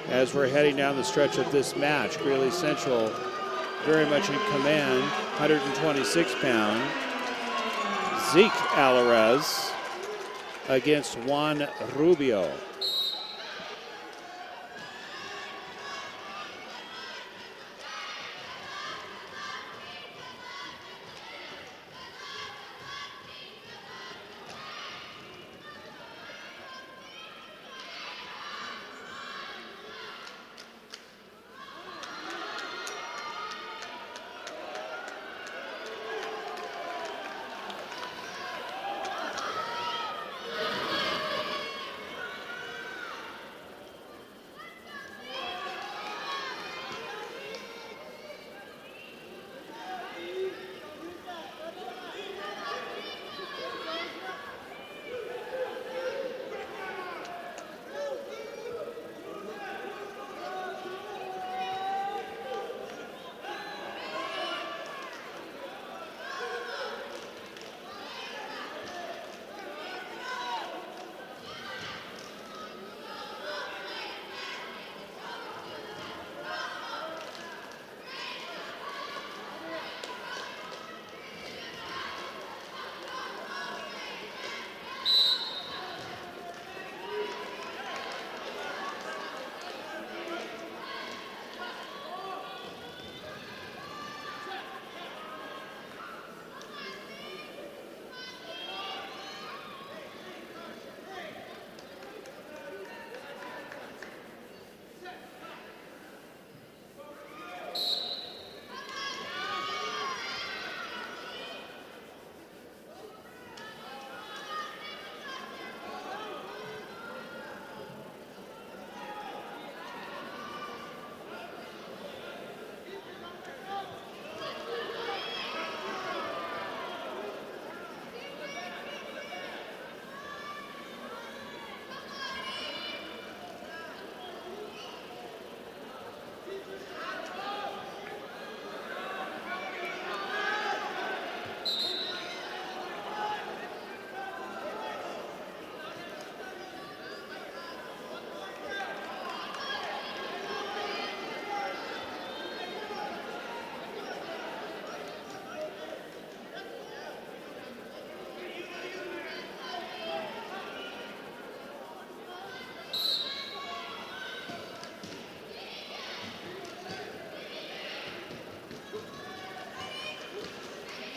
as we're heading down the stretch of this match. Greeley Central very much in command, 126 pound. Zeke Alvarez against Juan Rubio.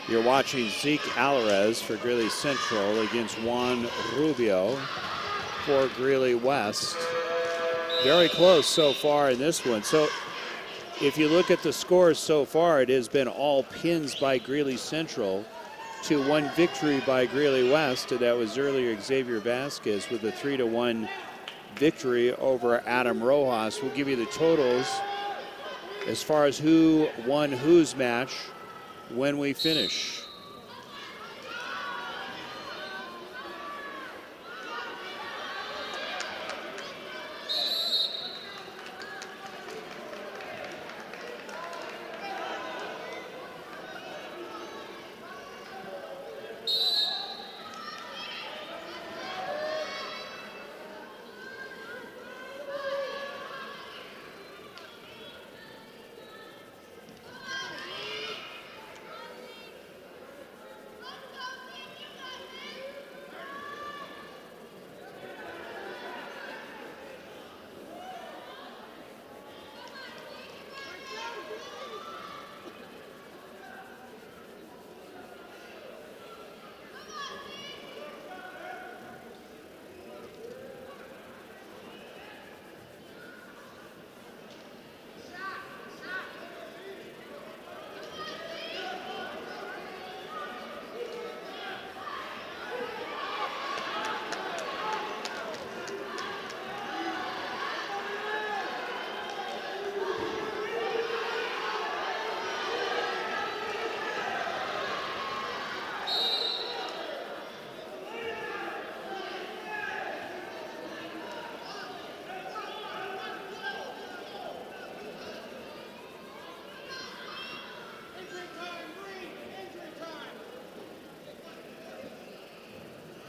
You're watching Zeke Alvarez for Greeley Central against Juan Rubio for Greeley West. Very close so far in this one. So if you look at the scores so far, it has been all pins by Greeley Central to 1 victory by Greeley West. And that was earlier Xavier Vasquez with a 3-1 victory over Adam Rojas. We'll give you the totals as far as who won whose match when we finish.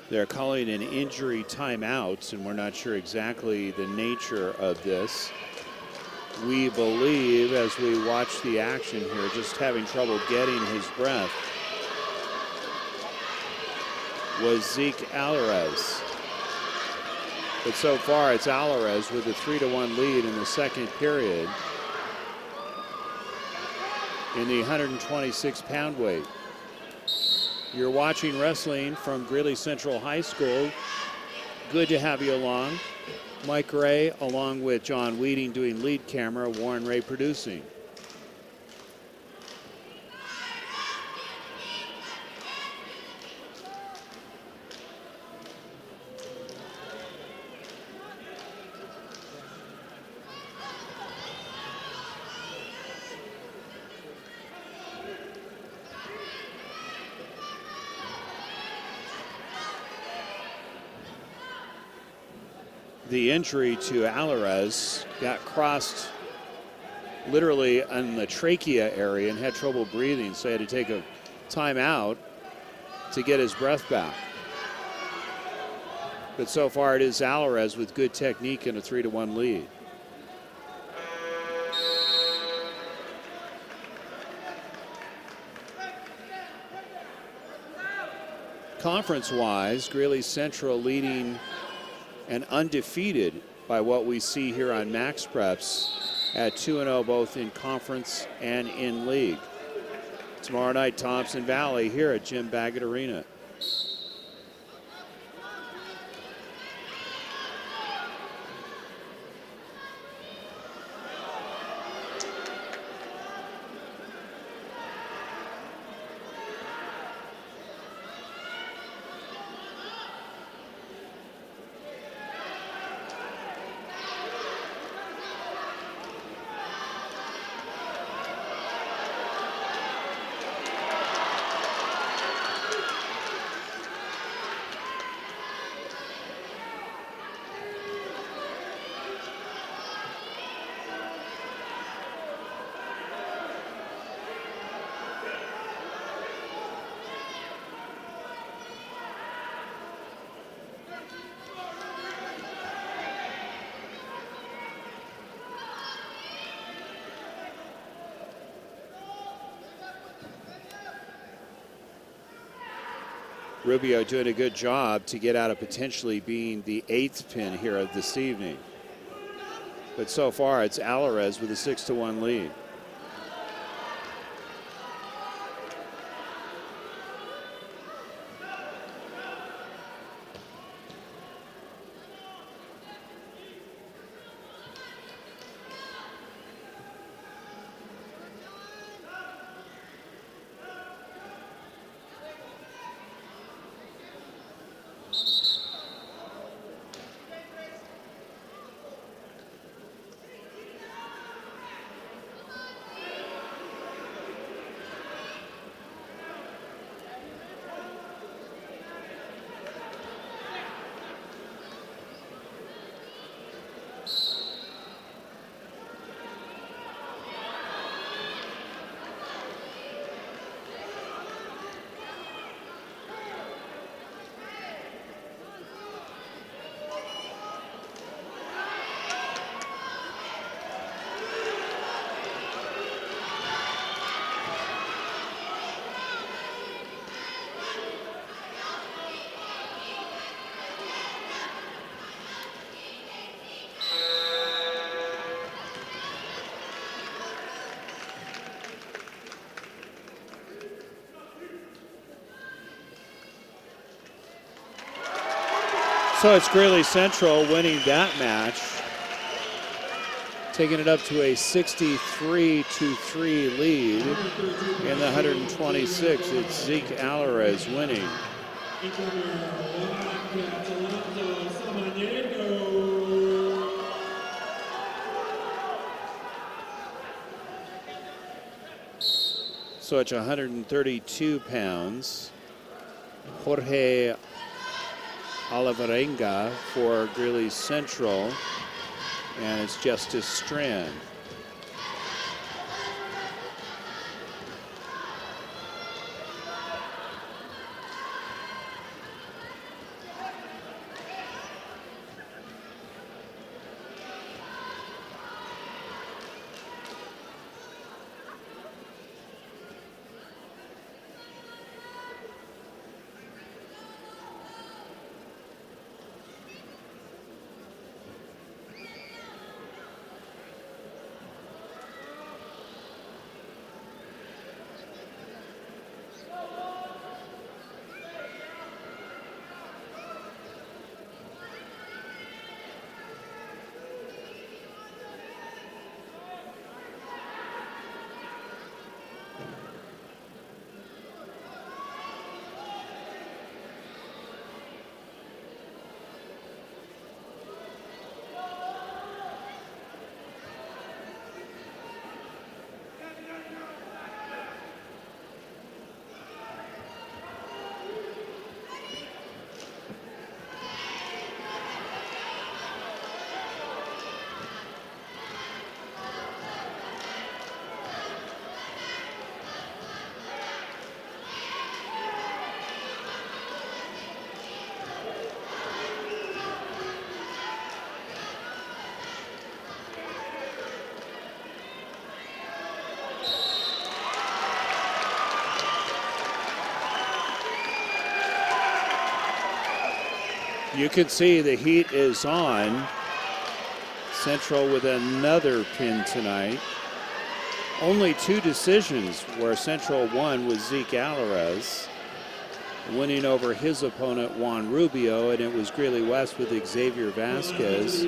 They're calling an injury timeout, and we're not sure exactly the nature of this. We believe, as we watch the action here, just having trouble getting his breath, was Zeke Alvarez. But so far, it's Alvarez with a 3-1 lead in the second period in the 126-pound weight. You're watching wrestling from Greeley Central High School. Good to have you along. Mike Ray, along with John Weeding doing lead camera, Warren Ray producing. The injury to Alvarez got crossed literally in the trachea area and had trouble breathing, so he had to take a timeout to get his breath back. But so far it is Alvarez with good technique and a 3-1 lead. Conference-wise, Greeley Central leading and undefeated by what we see here on Max Preps at 2-0 both in conference and in league. Tomorrow night, Thompson Valley here at Jim Baggot Arena. Rubio doing a good job to get out of potentially being the 8th pin here of this evening. But so far it's Alvarez with a 6-1 lead. So it's Greeley Central winning that match, taking it up to a 63-3 lead in the 126. It's Zeke Alvarez winning. So it's 132 pounds. Jorge Olivarenga for Greeley Central, and it's Justice Strand. You can see the heat is on. Central with another pin tonight. Only 2 decisions where Central won was Zeke Alvarez, winning over his opponent Juan Rubio, and it was Greeley West with Xavier Vasquez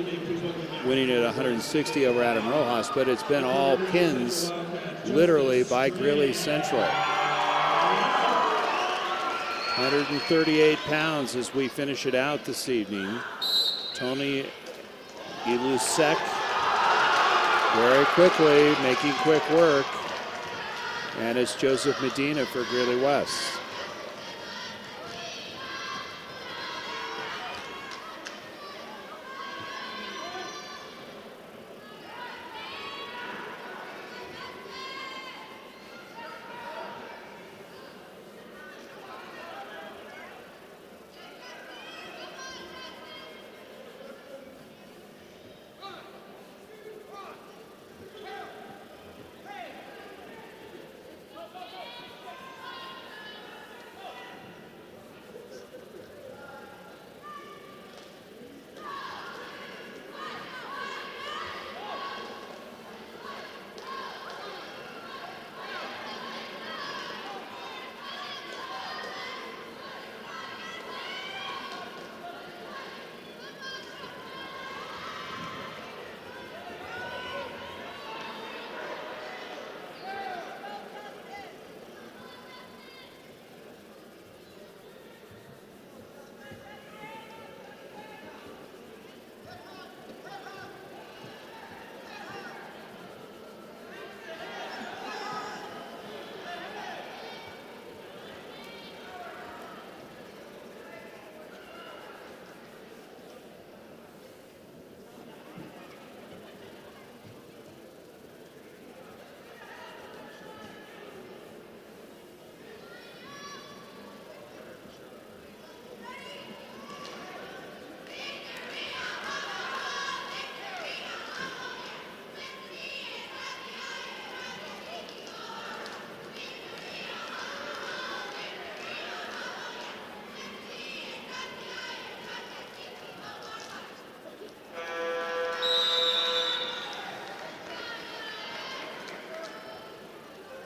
winning at 160 over Adam Rojas, but it's been all pins literally by Greeley Central. 138 pounds as we finish it out this evening. Tony Ilusek very quickly making quick work, and it's Joseph Medina for Greeley West.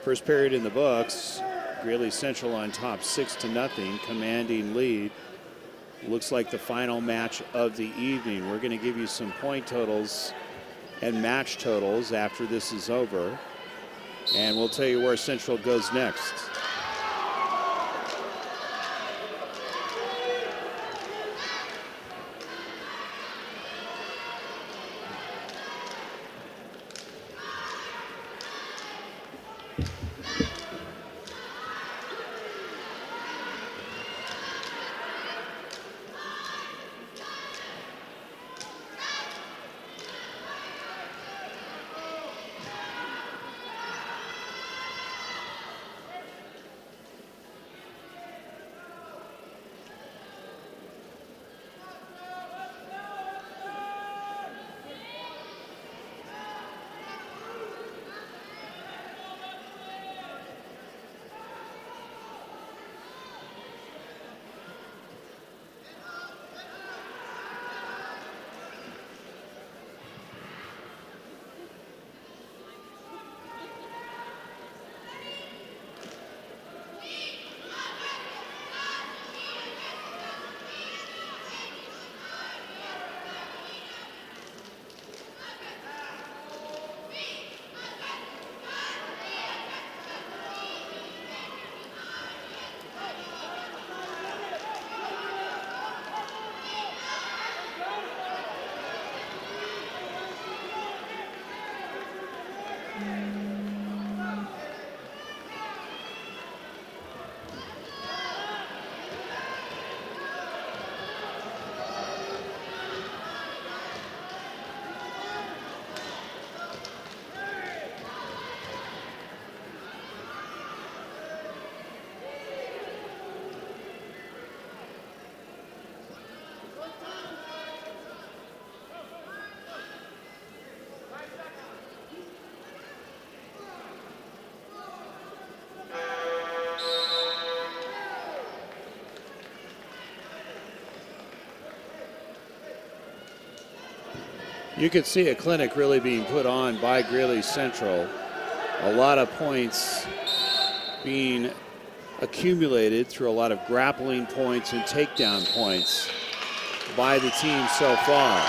First period in the books. Greeley Central on top 6-0, commanding lead. Looks like the final match of the evening. We're going to give you some point totals and match totals after this is over. And we'll tell you where Central goes next. You could see a clinic really being put on by Greeley Central. A lot of points being accumulated through a lot of grappling points and takedown points by the team so far.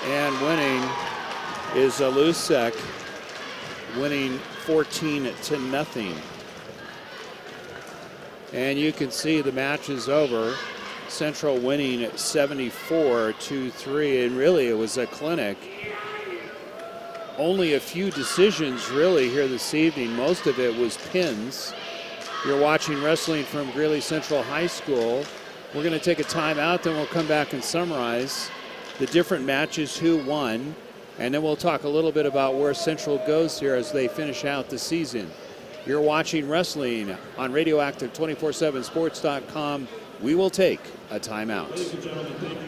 And winning is Alusek, winning 14-0. And you can see the match is over. Central winning 74-3, and really it was a clinic. Only a few decisions really here this evening. Most of it was pins. You're watching wrestling from Greeley Central High School. We're going to take a timeout, then we'll come back and summarize the different matches, who won, and then we'll talk a little bit about where Central goes here as they finish out the season. You're watching wrestling on Radioactive247sports.com. We will take a timeout. Ladies and gentlemen, thank you.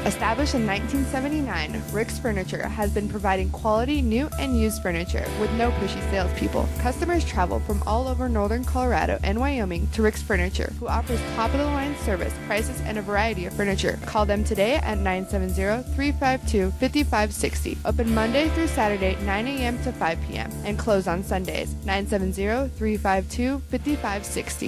Established in 1979, Rick's Furniture has been providing quality new and used furniture with no pushy salespeople. Customers travel from all over northern Colorado and Wyoming to Rick's Furniture, who offers top-of-the-line service, prices, and a variety of furniture. Call them today at 970-352-5560. Open Monday through Saturday, 9 a.m. to 5 p.m. and close on Sundays, 970-352-5560.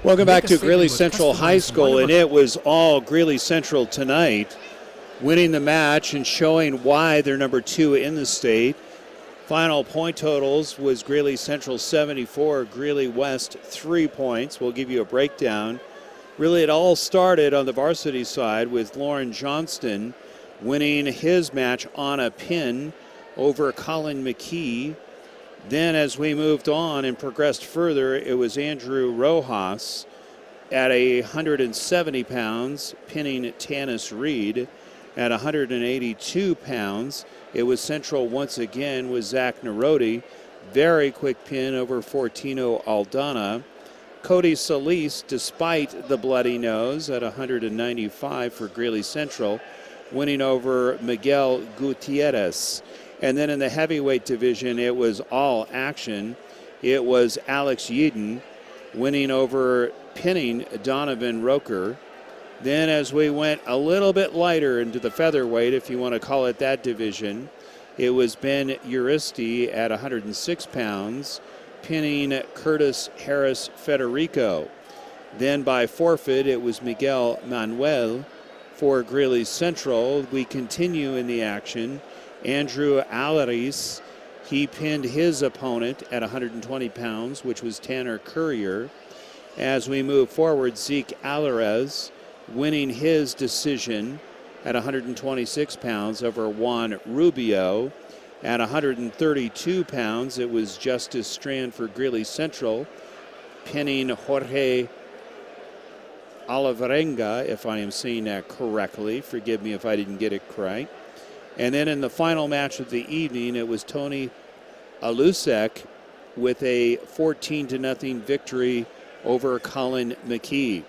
Welcome back to Greeley Central High School, and it was all Greeley Central tonight, winning the match and showing why they're number 2 in the state. Final point totals was Greeley Central 74, Greeley West 3 points. We'll give you a breakdown. Really, it all started on the varsity side with Lauren Johnston winning his match on a pin over Colin McKee. Then as we moved on and progressed further, it was Andrew Rojas at 170 pounds, pinning Tanis Reed. At 182 pounds, it was Central once again with Zach Narodi. Very quick pin over Fortino Aldana. Cody Solis, despite the bloody nose, at 195 for Greeley Central, winning over Miguel Gutierrez. And then in the heavyweight division, it was all action. It was Alex Yeadon winning over, pinning Donovan Roker. Then as we went a little bit lighter into the featherweight, if you want to call it that division, it was Ben Uristi at 106 pounds, pinning Curtis Harris Federico. Then by forfeit, it was Miguel Manuel for Greeley Central. We continue in the action. Andrew Alaris, he pinned his opponent at 120 pounds, which was Tanner Courier. As we move forward, Zeke Alvarez winning his decision at 126 pounds over Juan Rubio. At 132 pounds, it was Justice Strand for Greeley Central, pinning Jorge Olivarenga, if I am saying that correctly. Forgive me if I didn't get it right. And then in the final match of the evening, it was Tony Alusek with a 14-0 victory over Colin McKee.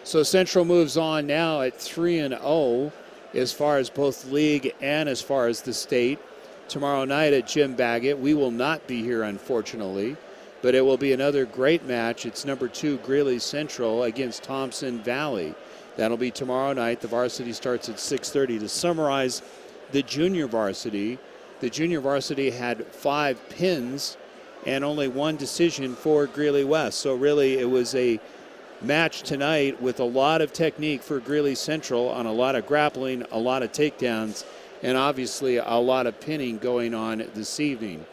So Central moves on now at 3-0 as far as both league and as far as the state. Tomorrow night at Jim Baggot, we will not be here, unfortunately, but it will be another great match. It's number 2 Greeley Central against Thompson Valley. That'll be tomorrow night. The varsity starts at 6:30. To summarize the junior varsity had 5 pins and only 1 decision for Greeley West. So really it was a match tonight with a lot of technique for Greeley Central on a lot of grappling, a lot of takedowns, and obviously a lot of pinning going on this evening.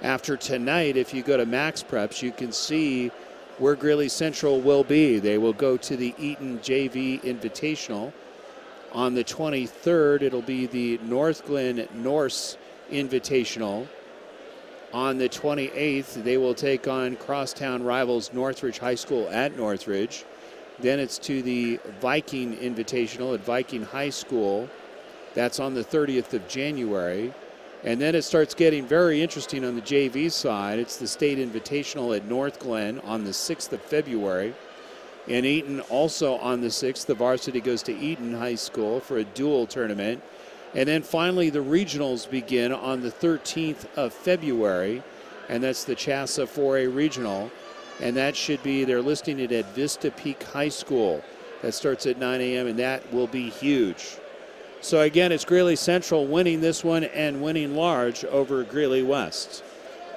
After tonight, if you go to Max Preps, you can see where Greeley Central will be. They will go to the Eaton JV Invitational. On the 23rd, it'll be the North Glen Norse Invitational. On the 28th, they will take on crosstown rivals Northridge High School at Northridge. Then it's to the Viking Invitational at Viking High School. That's on the 30th of January. And then it starts getting very interesting on the JV side. It's the State Invitational at North Glen on the 6th of February. In Eaton, also on the 6th, the varsity goes to Eaton High School for a dual tournament. And then finally, the regionals begin on the 13th of February, and that's the CHASA 4A Regional. And that should be, they're listing it at Vista Peak High School. That starts at 9 a.m., and that will be huge. So again, it's Greeley Central winning this one and winning large over Greeley West.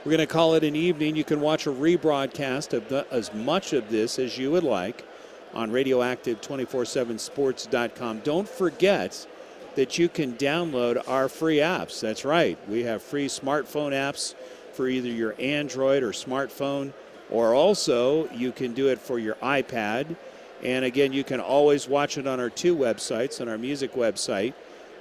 We're going to call it an evening. You can watch a rebroadcast of as much of this as you would like on radioactive247sports.com. Don't forget that you can download our free apps. That's right. We have free smartphone apps for either your Android or smartphone, or also you can do it for your iPad. And again, you can always watch it on our 2 websites, on our music website,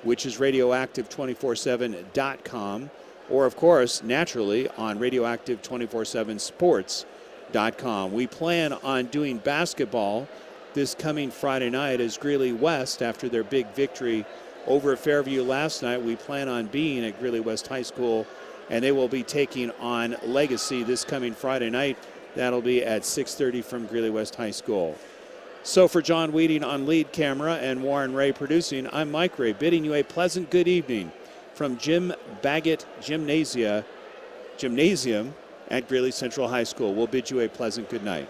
which is radioactive247.com, or of course, naturally, on radioactive247sports.com. We plan on doing basketball this coming Friday night as Greeley West, after their big victory over Fairview last night, we plan on being at Greeley West High School, and they will be taking on Legacy this coming Friday night. That'll be at 6:30 from Greeley West High School. So for John Weeding on lead camera and Warren Ray producing, I'm Mike Ray, bidding you a pleasant good evening from Jim Baggot Gymnasium at Greeley Central High School. We'll bid you a pleasant good night.